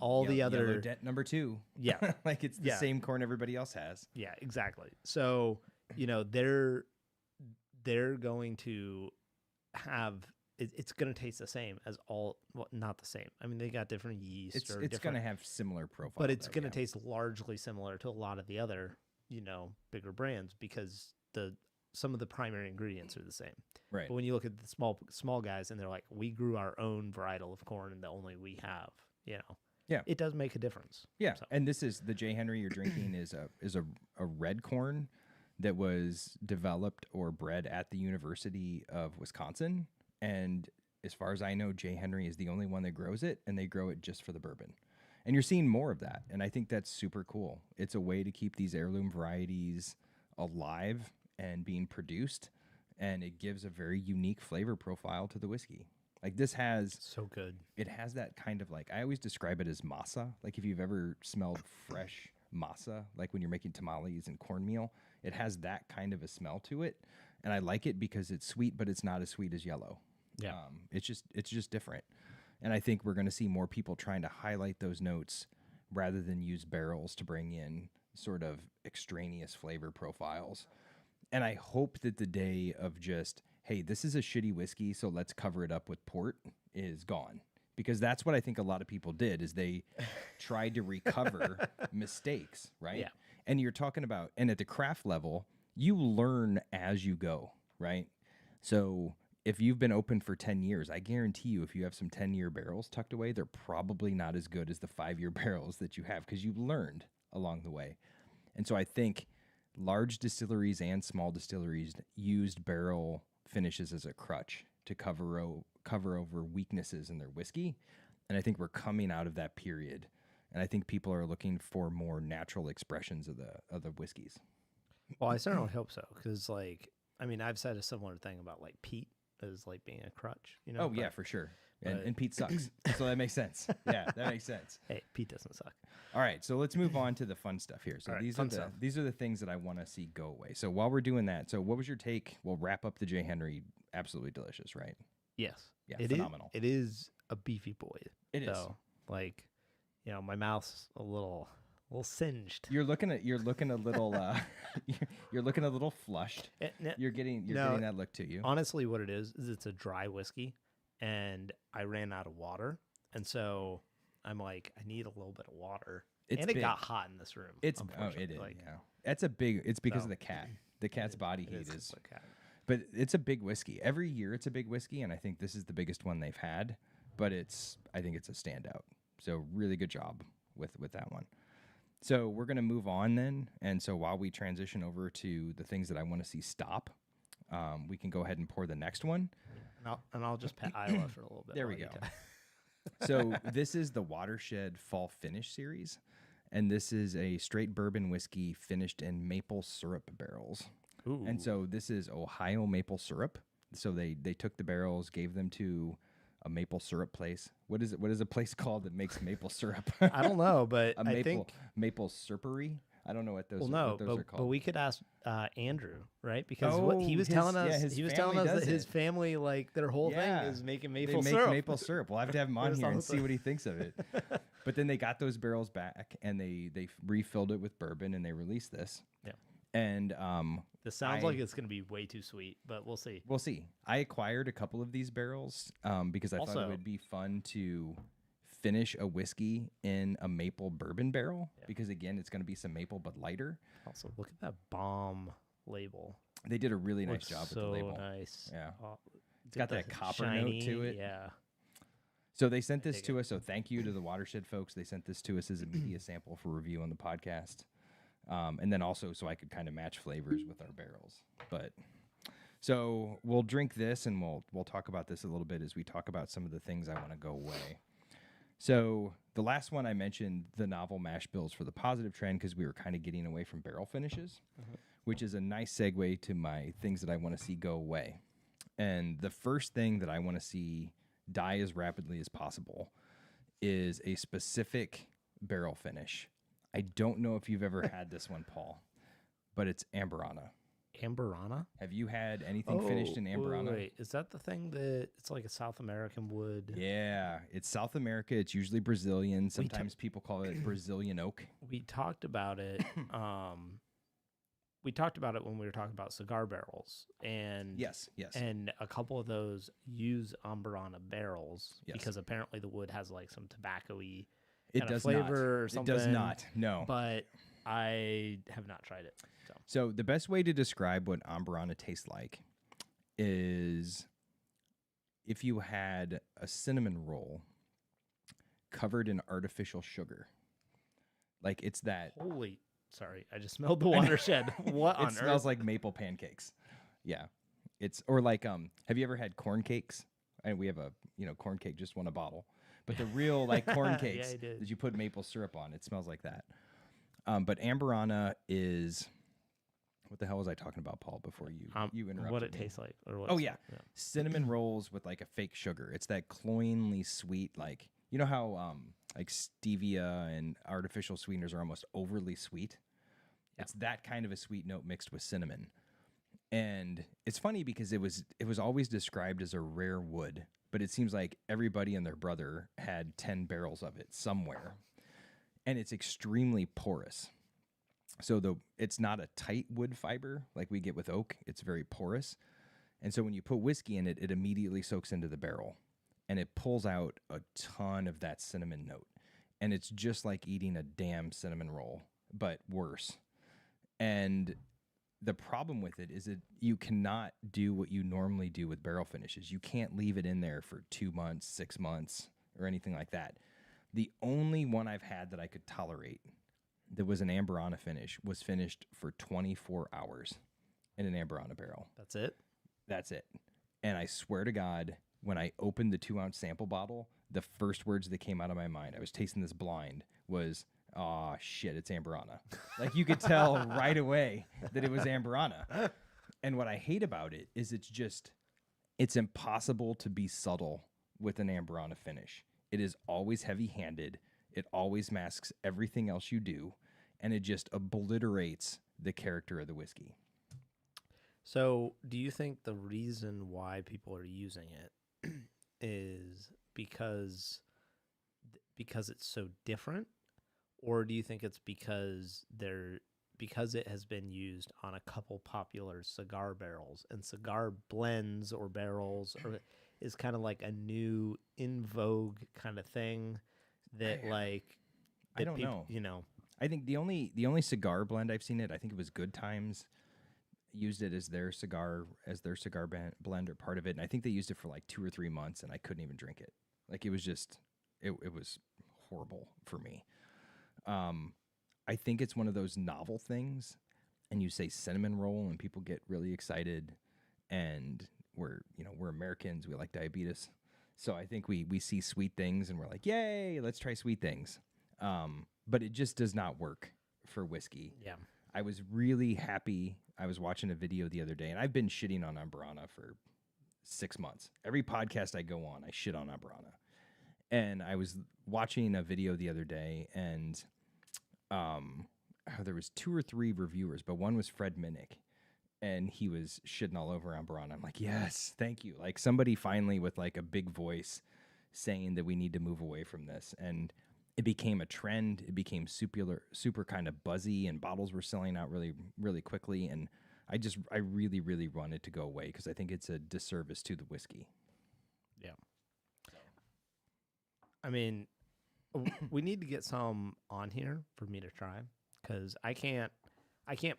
all the other Yellow Dent number 2. Yeah. Like it's the Yeah. same corn everybody else has. Yeah, exactly. So, they're going to have it's going to taste the same as all, well, not the same. I mean, they got different yeast It's or going to different, have similar profile, but it's though, going to yeah. taste largely similar to a lot of the other, bigger brands because some of the primary ingredients are the same. Right. But when you look at the small guys and they're like, we grew our own varietal of corn and the only we have, Yeah. it does make a difference. Yeah, So- and this is the J. Henry you're drinking is a red corn that was developed or bred at the University of Wisconsin, and as far as I know, J. Henry is the only one that grows it, and they grow it just for the bourbon. And you're seeing more of that, and I think that's super cool. It's a way to keep these heirloom varieties alive and being produced, and it gives a very unique flavor profile to the whiskey. Like this has So good. it has that kind of like, I always describe it as masa. Like if you've ever smelled fresh masa, like when you're making tamales and cornmeal, it has that kind of a smell to it. And I like it because it's sweet, but it's not as sweet as yellow. Yeah. It's just different. And I think we're going to see more people trying to highlight those notes rather than use barrels to bring in sort of extraneous flavor profiles. And I hope that the day of just, hey, this is a shitty whiskey, so let's cover it up with port is gone. Because that's what I think a lot of people did is they tried to recover mistakes, right? Yeah. And you're talking about, and at the craft level, you learn as you go, right? So if you've been open for 10 years, I guarantee you if you have some 10-year barrels tucked away, they're probably not as good as the 5-year barrels that you have because you learned along the way. And so I think large distilleries and small distilleries used barrel finishes as a crutch to cover over weaknesses in their whiskey. And I think we're coming out of that period. And I think people are looking for more natural expressions of the whiskeys. Well, I certainly hope so because, like, I mean, I've said a similar thing about like peat as like being a crutch. Oh, but, yeah, for sure. but- And Pete sucks. So that makes sense. Yeah, that makes sense. Hey, peat doesn't suck. All right, so let's move on to the fun stuff here. So All right, these fun are stuff. these are the things that I want to see go away. So while we're doing that, so what was your take? We'll wrap up the J. Henry. Absolutely delicious, right? Yes. Yeah, It phenomenal. It is a beefy boy. It is. So, like, my mouth's a little singed. You're looking a little you're looking a little flushed. You're getting that look to you. Honestly, what it is it's a dry whiskey, and I ran out of water, and so I'm like, I need a little bit of water. It's and it big. got hot in this room. It unfortunately. is. Like, Yeah, that's a big. It's because So- of the cat. The cat's body it heat 'cause is. of the cat. But it's a big whiskey. Every year it's a big whiskey, and I think this is the biggest one they've had. But I think it's a standout. So really good job with that one. So we're going to move on then. And so while we transition over to the things that I want to see stop, we can go ahead and pour the next one. And I'll just pet Isla for a little bit. There we go. So this is the Watershed Fall Finish series. And this is a straight bourbon whiskey finished in maple syrup barrels. Ooh. And so this is Ohio maple syrup. So they took the barrels, gave them to a maple syrup place. What is it? What is a place called that makes maple syrup? I don't know, but I think maple syrupery. I don't know what those. Well, no, what those are called. but we could ask Andrew, right? Because what he was telling us, he was telling us that his family, like their whole thing is making maple syrup. Maple syrup. We'll have to have him on here and see what he thinks of it. But then they got those barrels back and they refilled it with bourbon and they released this. Yeah. And this sounds like it's going to be way too sweet, but we'll see. We'll see. I acquired a couple of these barrels because I thought it would be fun to finish a whiskey in a maple bourbon barrel because, again, it's going to be some maple but lighter. Also, look at that bomb label. They did a really nice job with the label. So nice. Yeah. It's got that copper shiny, note to it. Yeah. So they sent this to us. So thank you to the Watershed folks. They sent this to us as a media sample for review on the podcast. And then also so I could kind of match flavors with our barrels. But so we'll drink this and we'll talk about this a little bit as we talk about some of the things I want to go away. So the last one I mentioned, the novel mash bills for the positive trend because we were kind of getting away from barrel finishes, which is a nice segue to my things that I want to see go away. And the first thing that I want to see die as rapidly as possible is a specific barrel finish. I don't know if you've ever had this one, Paul, but it's Amberana. Amberana? Have you had anything finished in Amberana? Wait, is that the thing that it's like a South American wood? Yeah, it's South America. It's usually Brazilian. Sometimes people call it Brazilian oak. We talked about it. We talked about it when we were talking about cigar barrels, and yes, and a couple of those use Amberana barrels because apparently the wood has like some tobacco-y flavor or something. It does not. No, but I have not tried it. So the best way to describe what Amberana tastes like is if you had a cinnamon roll covered in artificial sugar. Like it's that. Sorry, I just smelled the Watershed. What on earth? It smells like maple pancakes. Yeah. It's or like have you ever had corn cakes? And we have a corn cake, just won a bottle. But the real like corn cakes that you put maple syrup on, it smells like that. But Amberana is what the hell was I talking about, Paul, before you interrupted what it me? tastes like. Or what Cinnamon rolls with like a fake sugar. It's that cloyingly sweet, like you know how like stevia and artificial sweeteners are almost overly sweet. Yeah. It's that kind of a sweet note mixed with cinnamon. And it's funny because it was always described as a rare wood, but it seems like everybody and their brother had 10 barrels of it somewhere. And it's extremely porous. So it's not a tight wood fiber like we get with oak. It's very porous. And so when you put whiskey in it, it immediately soaks into the barrel. And it pulls out a ton of that cinnamon note. And it's just like eating a damn cinnamon roll, but worse. And the problem with it is that you cannot do what you normally do with barrel finishes. You can't leave it in there for 2 months, 6 months, or anything like that. The only one I've had that I could tolerate that was an Amberana finish was finished for 24 hours in an Amberana barrel. That's it? That's it. And I swear to God, when I opened the 2-ounce sample bottle, the first words that came out of my mind, I was tasting this blind, was, oh, shit, it's Amberana. Like you could tell right away that it was Amberana. And what I hate about it is it's impossible to be subtle with an Amberana finish. It is always heavy-handed. It always masks everything else you do, and it just obliterates the character of the whiskey. So do you think the reason why people are using it is because it's so different, or do you think it's because it has been used on a couple popular cigar barrels, and cigar blends or barrels is kind of like a new in vogue kind of thing that I don't know. I think the only cigar blend I've seen I think it was Good Times used it as their cigar blend or part of it, and I think they used it for like 2 or 3 months, and I couldn't even drink it. Like it was just it was horrible for me. I think it's one of those novel things, and you say cinnamon roll, and people get really excited. And we're Americans, we like diabetes, so I think we see sweet things, and we're like, yay, let's try sweet things. But it just does not work for whiskey. Yeah. I was really happy. I was watching a video the other day, and I've been shitting on Amburana for 6 months. Every podcast I go on, I shit on Amburana. And I was watching a video the other day, and there was 2 or 3 reviewers, but one was Fred Minnick, and he was shitting all over Amburana. I'm like, yes, thank you. Like somebody finally with like a big voice saying that we need to move away from this. And it became a trend. It became super kind of buzzy, and bottles were selling out really, really quickly. And I really, really want it to go away because I think it's a disservice to the whiskey. Yeah. I mean, we need to get some on here for me to try, because I can't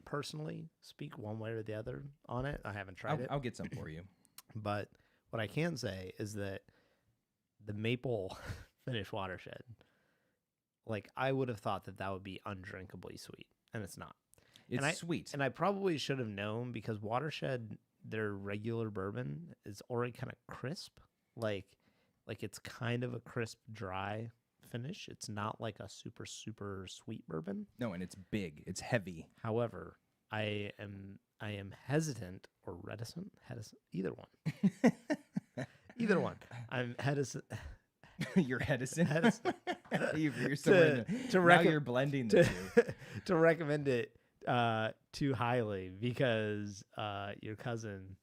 personally speak one way or the other on it. I haven't tried it. I'll get some for you. But what I can say is that the maple finish Watershed, like I would have thought that would be undrinkably sweet, and it's not. It's sweet. And I probably should have known, because Watershed, their regular bourbon is already kind of crisp. Like it's kind of a crisp, dry finish. It's not like a super, super sweet bourbon. No, and it's big. It's heavy. However, I am hesitant or reticent. Either one. Either one. I'm hesitant. You're hesitant. You're to now you're blending the two. To recommend it too highly, because your cousin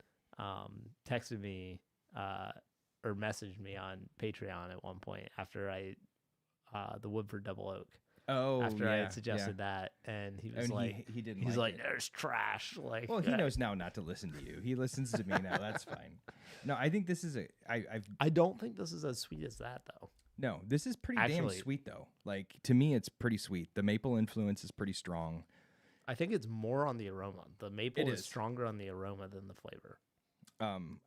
texted me or messaged me on Patreon at one point after the Woodford Double Oak. Oh, after I had suggested that, and he was like, he didn't. He's like, it. There's trash. Like, well, he knows now not to listen to you. He listens to me now. That's fine. No, I think this is I don't think this is as sweet as that though. No, this is pretty damn sweet though. Like to me, it's pretty sweet. The maple influence is pretty strong. I think it's more on the aroma. The maple is stronger on the aroma than the flavor.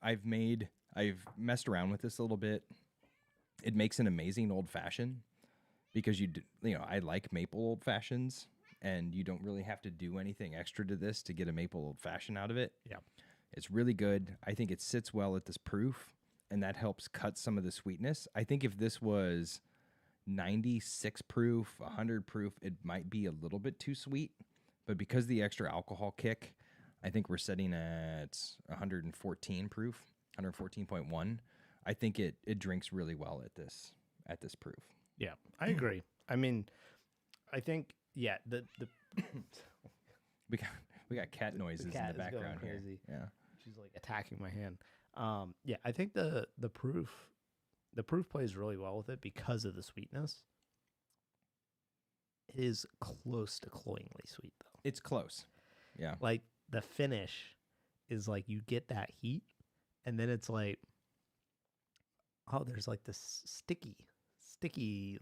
I've messed around with this a little bit. It makes an amazing old fashioned, because I like maple old fashions, and you don't really have to do anything extra to this to get a maple old fashioned out of it. Yeah. It's really good. I think it sits well at this proof, and that helps cut some of the sweetness. I think if this was 96 proof, 100 proof, it might be a little bit too sweet. But because of the extra alcohol kick, I think we're sitting at 114 proof, 114.1. I think it drinks really well at this proof. Yeah, I agree. I mean, I think the we got cat noises in the background here. Crazy. Yeah, she's like attacking my hand. Yeah, I think the proof plays really well with it because of the sweetness. It is close to cloyingly sweet though. It's close. Yeah, like the finish is like you get that heat, and then it's like, oh, there's like this sticky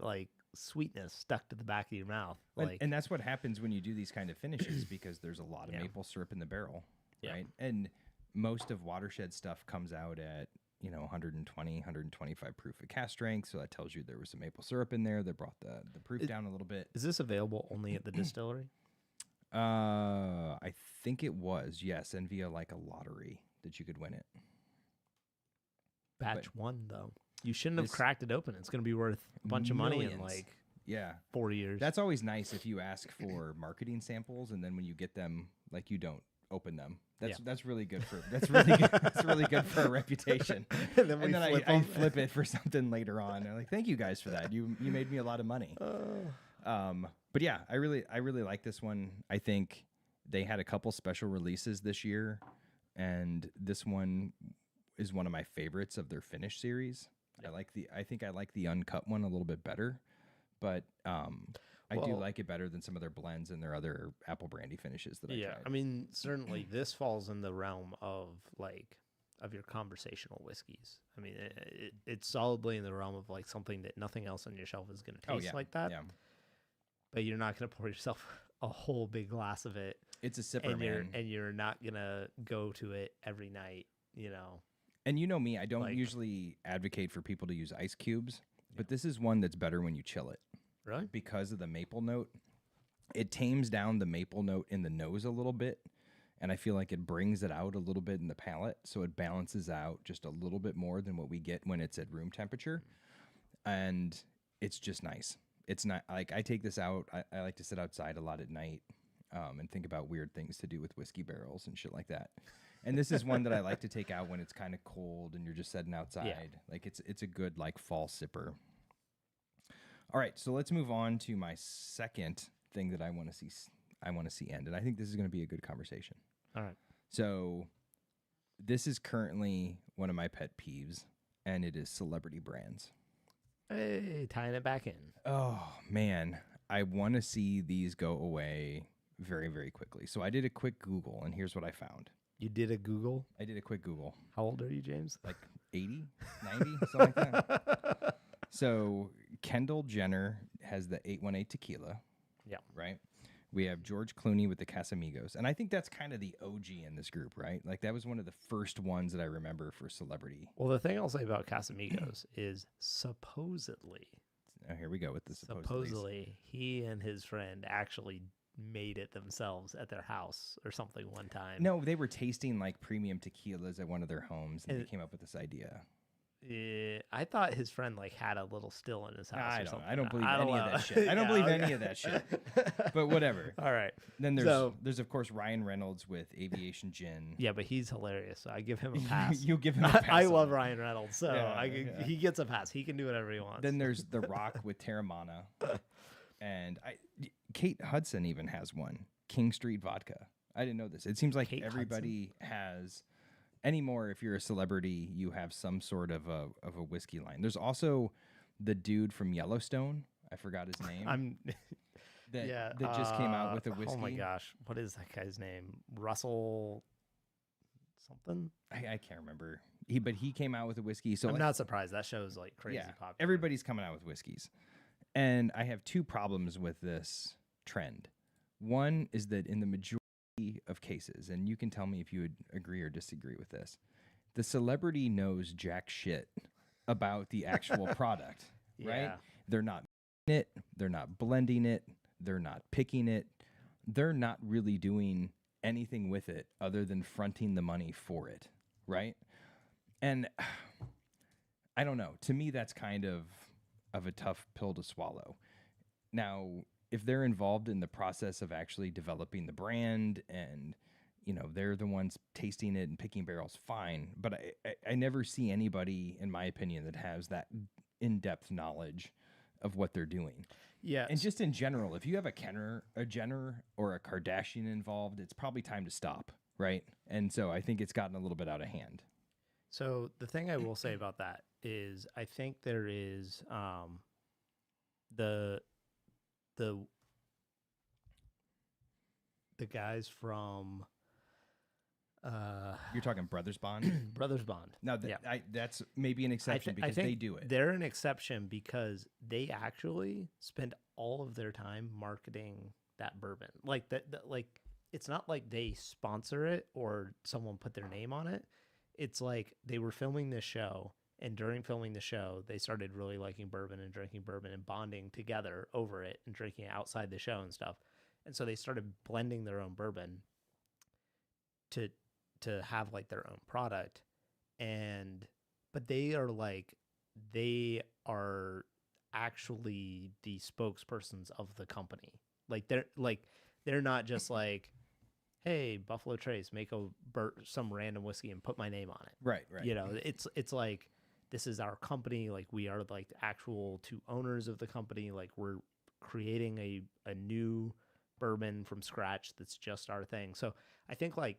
like sweetness stuck to the back of your mouth. Like, and that's what happens when you do these kind of finishes, because there's a lot of maple syrup in the barrel, right? And most of Watershed stuff comes out at 120, 125 proof of cask strength, so that tells you there was some maple syrup in there that brought the proof down a little bit. Is this available only at the distillery? I think it was, yes, and via like a lottery that you could win it. Batch 1 though. You shouldn't have cracked it open. It's going to be worth a bunch of money in like 4 years. That's always nice if you ask for marketing samples, and then when you get them, like you don't open them. That's really good for that's really good for a reputation. and then I flip it for something later on. I'm like, thank you guys for that. You made me a lot of money. But yeah, I really like this one. I think they had a couple special releases this year, and this one is one of my favorites of their finish series. I think I like the Uncut one a little bit better, but I do like it better than some of their blends and their other apple brandy finishes that I tried. I mean, certainly this falls in the realm of your conversational whiskeys. I mean, it's solidly in the realm of like something that nothing else on your shelf is going to taste like that. Yeah. But you're not going to pour yourself a whole big glass of it. It's a sipper, man. And you're not going to go to it every night, And you know me, I don't usually advocate for people to use ice cubes, but this is one that's better when you chill it. Really? Because of the maple note. It tames down the maple note in the nose a little bit, and I feel like it brings it out a little bit in the palate, so it balances out just a little bit more than what we get when it's at room temperature, and it's just nice. It's not like I take this out. I like to sit outside a lot at night and think about weird things to do with whiskey barrels and shit like that. And this is one that I like to take out when it's kind of cold and you're just sitting outside. Yeah. Like it's a good like fall sipper. All right, so let's move on to my second thing that I want to see end, and I think this is going to be a good conversation. All right. So this is currently one of my pet peeves, and it is celebrity brands. Hey, tying it back in. Oh man, I want to see these go away very, very quickly. So I did a quick Google, and here's what I found. You did a Google? I did a quick Google. How old are you, James? Like 80, 90, something like that. So Kendall Jenner has the 818 tequila. Yeah. Right? We have George Clooney with the Casamigos. And I think that's kind of the OG in this group, right? Like that was one of the first ones that I remember for celebrity. Well, the thing I'll say about Casamigos is supposedly. Oh, here we go with the supposedly. Supposedly, he and his friend actually made it themselves at their house or something one time. No, they were tasting like premium tequilas at one of their homes, and they came up with this idea. I thought his friend like had a little still in his house. I don't believe any of that shit. I don't believe any of that shit. But whatever. All right. Then there's of course Ryan Reynolds with Aviation Gin. Yeah, but he's hilarious, so I give him a pass. You give him a pass. I love Ryan Reynolds, so he gets a pass. He can do whatever he wants. Then there's The Rock with Terramana, and Kate Hudson even has one. King Street Vodka. I didn't know this. It seems like everybody has. Anymore, if you're a celebrity, you have some sort of a whiskey line. There's also the dude from Yellowstone. I forgot his name. That just came out with a whiskey. Oh my gosh, what is that guy's name? Russell something? I can't remember. But he came out with a whiskey. So I'm not surprised. That show's like crazy popular. Everybody's coming out with whiskeys, and I have two problems with this trend. One is that in the majority of cases, and you can tell me if you would agree or disagree with this, the celebrity knows jack shit about the actual product, right? They're not making it, they're not blending it, they're not picking it, they're not really doing anything with it other than fronting the money for it, right? And I don't know. To me, that's kind of a tough pill to swallow. Now, if they're involved in the process of actually developing the brand and, they're the ones tasting it and picking barrels, fine. But I never see anybody, in my opinion, that has that in-depth knowledge of what they're doing. Yeah. And just in general, if you have a Jenner or a Kardashian involved, it's probably time to stop, right? And so I think it's gotten a little bit out of hand. So the thing I will say about that is I think there is the guys from you're talking Brothers Bond. Brothers Bond. Now that's maybe an exception because they do it. They're an exception because they actually spend all of their time marketing that bourbon. Like that like it's not like they sponsor it or someone put their name on it. It's like they were filming this show, and during filming the show, they started really liking bourbon and drinking bourbon and bonding together over it and drinking it outside the show and stuff. And so they started blending their own bourbon to have like their own product. But they are actually the spokespersons of the company. They're not just like, hey, Buffalo Trace, make some random whiskey and put my name on it. Right. It's like, this is our company. Like, we are like the actual two owners of the company. Like, we're creating a new bourbon from scratch that's just our thing. So I think like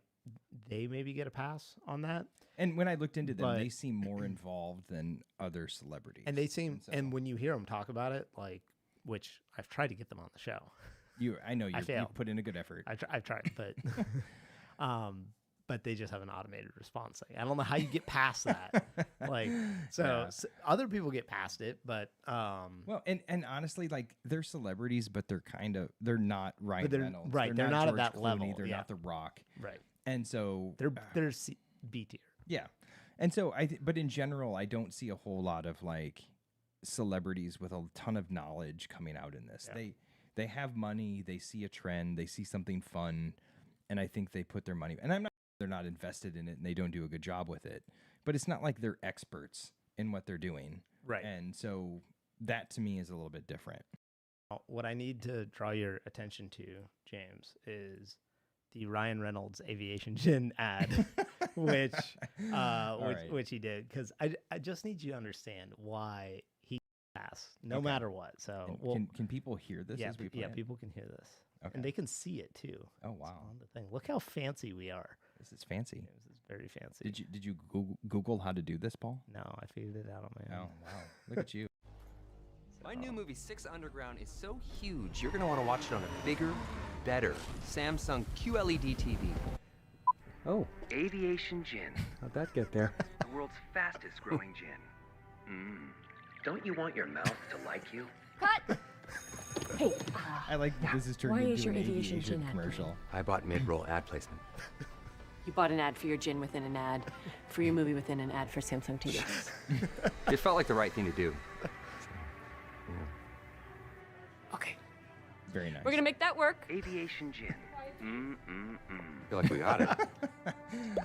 they maybe get a pass on that. And when I looked into them, they seem more involved than other celebrities. And they seem, and when you hear them talk about it, like, which I've tried to get them on the show. I know you put in a good effort. I've tried, but they just have an automated response thing. I don't know how you get past that. So other people get past it, but well, and honestly, like they're celebrities, but they're not Ryan Reynolds. Right, they're not George at that Clooney, level. They're not The Rock. Right, and so they're B tier. Yeah, and so but in general, I don't see a whole lot of like celebrities with a ton of knowledge coming out in this. Yeah. They have money. They see a trend. They see something fun, and I think they put their money. And they're not invested in it, and they don't do a good job with it. But it's not like they're experts in what they're doing, Right. And so that to me is a little bit different. What I need to draw your attention to, James, is the Ryan Reynolds aviation gin ad, which he did, because I just need you to understand why he passed, no matter what. So can people hear this? Yeah, as we play it? people can hear this, Okay. and they can see it too. Oh wow, on the thing. Look how fancy we are. This is fancy. This is very fancy. Did you Google how to do this, Paul? No, I figured it out on my own. Oh wow, look at you. My new movie, Six Underground, is so huge, you're going to want to watch it on a bigger, better Samsung QLED TV. Oh, Aviation gin, how'd that get there? the world's fastest growing gin. Don't you want your mouth to like you? Cut! Hey, I like that this is turned why into is your an aviation gin ad commercial. I bought mid-roll ad placement. you bought an ad for your gin within an ad, for your movie within an ad for Samsung TVs. It felt like the right thing to do. Okay, Very nice. we're gonna make that work. Aviation gin. I feel like we got it.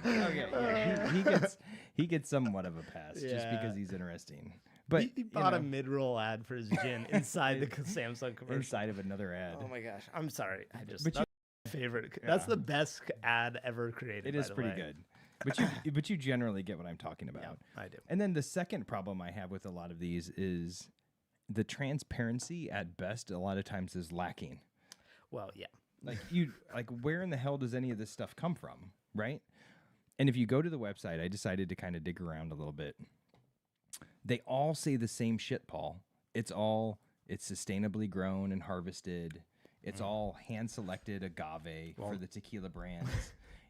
Okay, yeah, he gets somewhat of a pass just Yeah. because he's interesting. But he bought a mid-roll ad for his gin inside the Samsung commercial. inside of another ad. Oh my gosh, I'm sorry. That's But my favorite. That's the best ad ever created. It by is the pretty way. good. But you generally get what I'm talking about. Yeah, I do. And then the second problem I have with a lot of these is the transparency at best a lot of times is lacking. Well, yeah. Like where in the hell does any of this stuff come from, right? And if you go to the website, I decided to kind of dig around a little bit. They all say the same shit, Paul. It's sustainably grown and harvested. It's all hand selected agave for the tequila brands.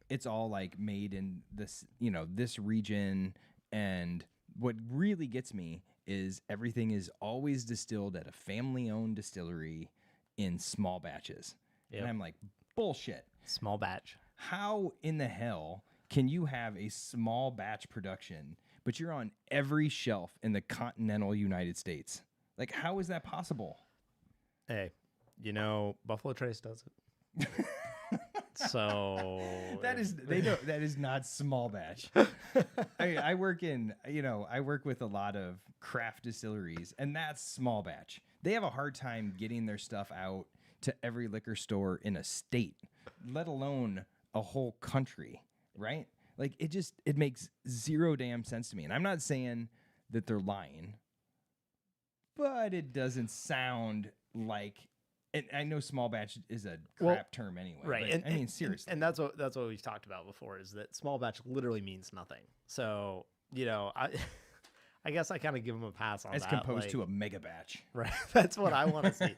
It's all like made in this region. And what really gets me is everything is always distilled at a family-owned distillery in small batches. Yep. And I'm like, bullshit. Small batch. How in the hell can you have a small batch production, but you're on every shelf in the continental United States? Like, how is that possible? Hey, Buffalo Trace does it. So That is not small batch. I work with a lot of craft distilleries, and that's small batch. They have a hard time getting their stuff out to every liquor store in a state, let alone a whole country, right? Like it makes zero damn sense to me. And I'm not saying that they're lying, but it doesn't sound like. And I know small batch is a crap term anyway, right? But, I mean, seriously, and that's what we've talked about before, is that small batch literally means nothing. So I guess I kind of give them a pass on as that. composed to a mega batch, right? That's what I want to see.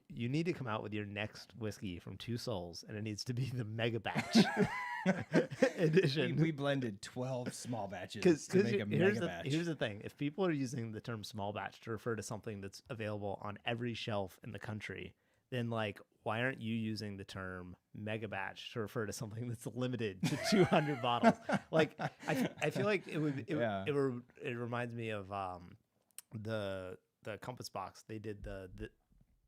You need to come out with your next whiskey from Two Souls, and it needs to be the mega batch edition. We blended 12 small batches to make a mega batch. Here's the thing: if people are using the term small batch to refer to something that's available on every shelf in the country, then why aren't you using the term mega batch to refer to something that's limited to 200 bottles? I feel like it reminds me of the Compass Box. They did the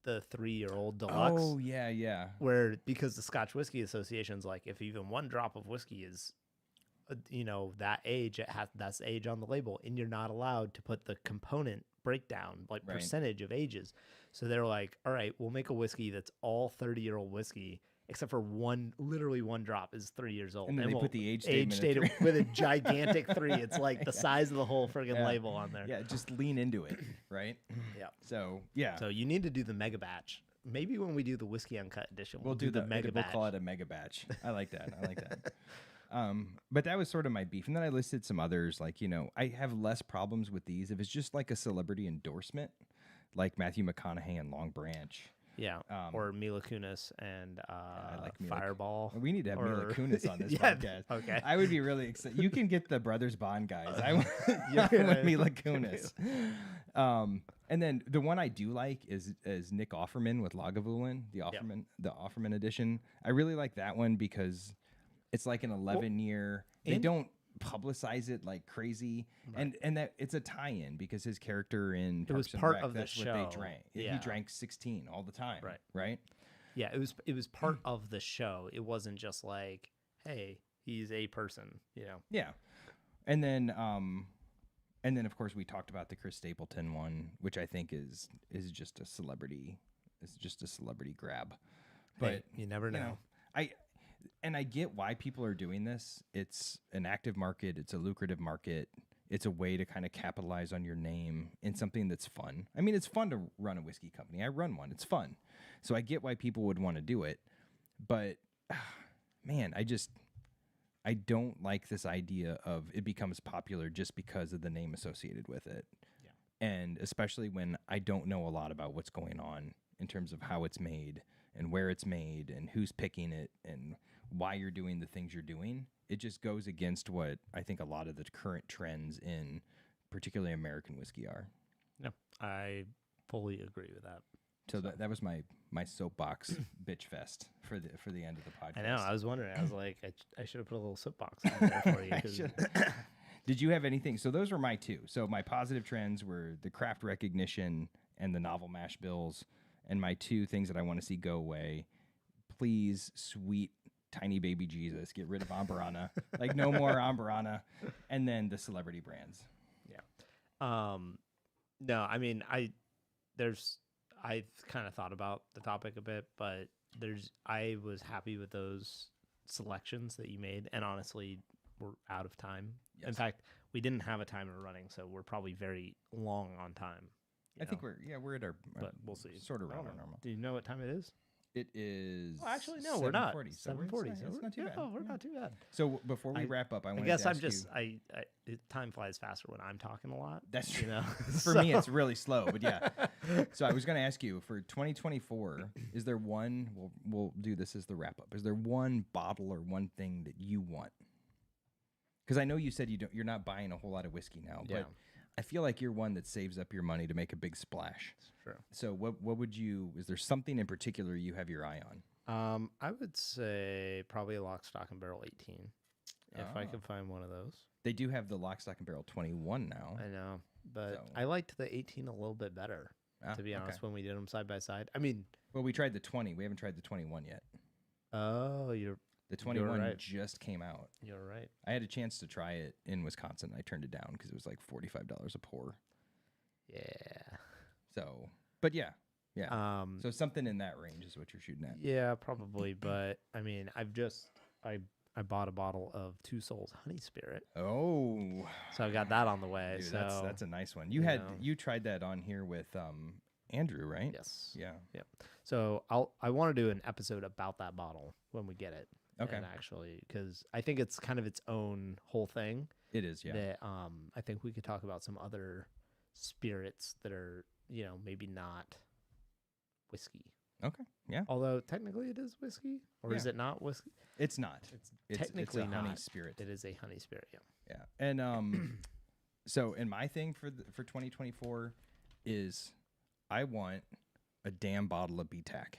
3-year-old deluxe. Oh yeah. Where, because the Scotch Whiskey Association's like, if even one drop of whiskey is that age, that's age on the label, and you're not allowed to put the component breakdown, like Right. percentage of ages. So they're like, all right, we'll make a whiskey that's all 30-year-old whiskey, except for literally one drop is 3 years old. And then they we'll put the age statement at stated with a gigantic 3. It's like the size of the whole friggin' label on there. Yeah, just lean into it, right? Yeah. So yeah, So you need to do the mega batch. Maybe when we do the Whiskey Uncut edition, we'll do the mega batch. We'll call it a mega batch. I like that. But that was sort of my beef. And then I listed some others, I have less problems with these if it's just like a celebrity endorsement, like Matthew McConaughey and Long Branch. Yeah, or Mila Kunis and I like Mila Fireball. We need to have Mila Kunis on this Yeah, podcast. okay. I would be really excited. You can get the Brothers Bond guys. I want Mila Kunis. And then the one I do like is Nick Offerman with Lagavulin, the Offerman edition. I really like that one because it's like an 11-year. They don't publicize it like crazy, and that it's a tie-in because his character in It was Parks and part Rec, of the that's what show. they drank. Yeah. He drank 16 all the time. Right. Yeah, it was part of the show. It wasn't just like, hey, he's a person, you know. Yeah. And then of course we talked about the Chris Stapleton one, which I think is just a celebrity grab. But Hey, you never know. I get why people are doing this. It's an active market, it's a lucrative market. It's a way to kind of capitalize on your name in something that's fun. I mean, it's fun to run a whiskey company. I run one. It's fun. So I get why people would want to do it. But man, I don't like this idea of it becomes popular just because of the name associated with it. Yeah. And especially when I don't know a lot about what's going on in terms of how it's made and where it's made and who's picking it and why you're doing the things you're doing. It just goes against what I think a lot of the current trends in particularly American whiskey are. No, I fully agree with that. So that was my soapbox bitch fest for the end of the podcast. I know. I was wondering. I was like, I should have put a little soapbox on there for you. 'Cause Did you have anything? So those were my two. So my positive trends were the craft recognition and the novel mash bills. And my two things that I want to see go away. Please, sweet tiny baby Jesus, get rid of Ambarana. Like no more Ambarana. And then the celebrity brands. Yeah. No, I mean, I've kind of thought about the topic a bit, but I was happy with those selections that you made, and honestly, we're out of time. Yes. In fact, we didn't have a timer running, so we're probably very long on time. I think we're at our but we'll see. Sort of I don't around our know. normal. Do you know what time it is? It is. Well, actually, no, we're not. 7:40, so 7:40. it's not too bad. We're not too bad. So before we wrap up, I I want guess to I'm ask just you, time flies faster when I'm talking a lot. That's you true. know. For me, it's really slow, but yeah. So I was going to ask you for 2024, is there one? We'll do this as the wrap up. Is there one bottle or one thing that you want? Because I know you said you're not buying a whole lot of whiskey now, Yeah. but I feel like you're one that saves up your money to make a big splash. True. So what would you? Is there something in particular you have your eye on? I would say probably a Lock, Stock, and Barrel 18, if I could find one of those. They do have the Lock, Stock, and Barrel 21 now. I know, but So- I liked the 18 a little bit better, to be honest, when we did them side by side. I mean, Well, we tried the 20. We haven't tried the 21 yet. oh, The 21 right. just came out. You're right. I had a chance to try it in Wisconsin. I turned it down because it was like $45 a pour. Yeah. So, but yeah. Um, So something in that range is what you're shooting at. yeah, probably, but I mean, I bought a bottle of Two Souls Honey Spirit, Oh, so I've got that on the way. dude, so that's a nice one. you know. You tried that on here with Andrew, right? yes, Yeah. yeah. So I want to do an episode about that bottle when we get it. Okay. And actually, because I think it's kind of its own whole thing. It is. Yeah. That I think we could talk about some other spirits that are, you know, maybe not whiskey. Okay. Yeah. Although technically it is whiskey, or is Yeah. it not whiskey? It's not. It's Technically it's a honey not. spirit. It is a honey spirit. Yeah. Yeah. And so and my thing for 2024 is I want a damn bottle of BTAC.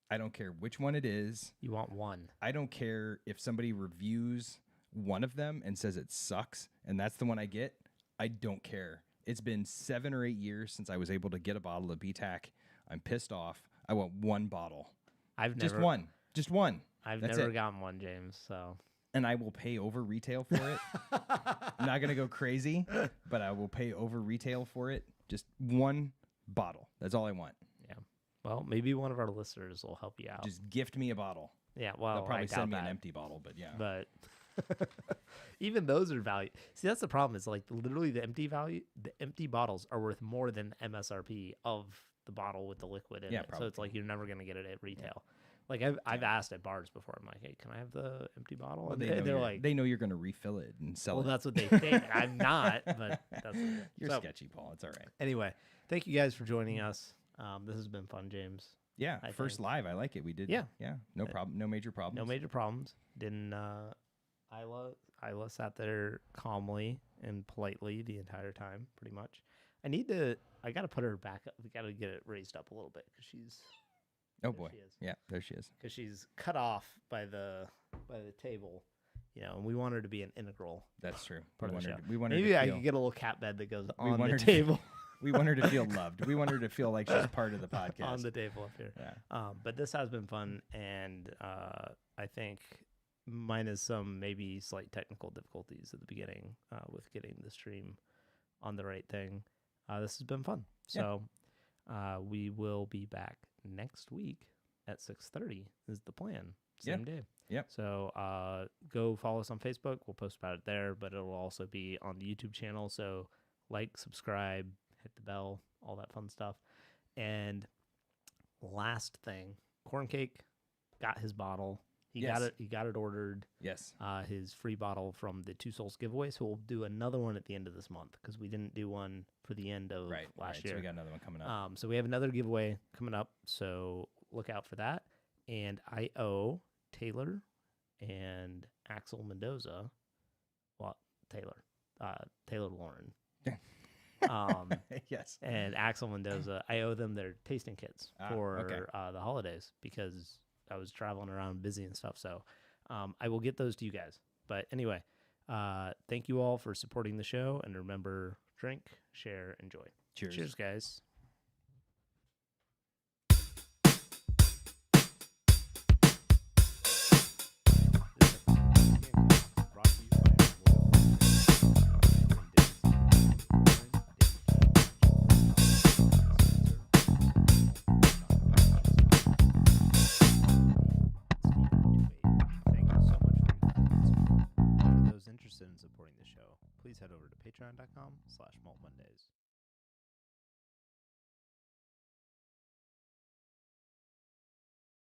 I don't care which one it is. You want one? I don't care if somebody reviews one of them and says it sucks and that's the one I get. I don't care. It's been 7 or 8 years since I was able to get a bottle of BTAC. I'm pissed off. I want one bottle. Just one. I've That's never it. gotten one, James. So And I will pay over retail for it. I'm not going to go crazy, but I will pay over retail for it. Just one bottle. That's all I want. yeah. Well, maybe one of our listeners will help you out. Just gift me a bottle. yeah. Well, They'll probably I doubt send me that. an empty bottle, but yeah. But even those are value. See, that's the problem. Is like literally the empty bottles are worth more than MSRP of the bottle with the liquid in Yeah, it. So it's probably. like you're never gonna get it at retail. Like I've asked at bars before. I'm like, hey, can I have the empty bottle? Well, And they know they're you're- like, they know you're going to refill it and sell well, it. that's what they think. I'm not, but that's what You're so, sketchy, Paul. It's all right. Anyway, thank you guys for joining us. This has been fun, James. Yeah, I first think. live. I like it. We did. Yeah. Yeah. No problem. No major problems. No major problems. Didn't Isla sat there calmly and politely the entire time, pretty much. I got to put her back up. We got to get it raised up a little bit because Oh there boy. she is. Yeah, there she is. She's cut off by the table and we want her to be an integral That's true. part of the show. We want her Maybe to I feel, could get a little cat bed that goes We on want the her to- table. we want her to feel loved. We want her to feel like she's part of the podcast. On the table up here. Yeah. But this has been fun, and I think minus some maybe slight technical difficulties at the beginning with getting the stream on the right thing, this has been fun. So we will be back next week at 6:30 is the plan. Same day. Yep. So go follow us on Facebook. We'll post about it there, but it will also be on the YouTube channel. So like, subscribe, hit the bell, all that fun stuff. And last thing, Corn Cake got his bottle. He Yes. got it ordered. Yes. His free bottle from the Two Souls giveaway. So we'll do another one at the end of this month because we didn't do one for the end of last year. So we got another one coming up. So we have another giveaway coming up. So look out for that. And I owe Taylor and Axel Mendoza, Taylor Lauren. Yes. And Axel Mendoza, I owe them their tasting kits for okay. the holidays because I was traveling around busy and stuff. So I will get those to you guys. But anyway, thank you all for supporting the show. And remember, drink, share, enjoy. Cheers. Cheers, guys. Interested in supporting the show, please head over to patreon.com/maltmondays.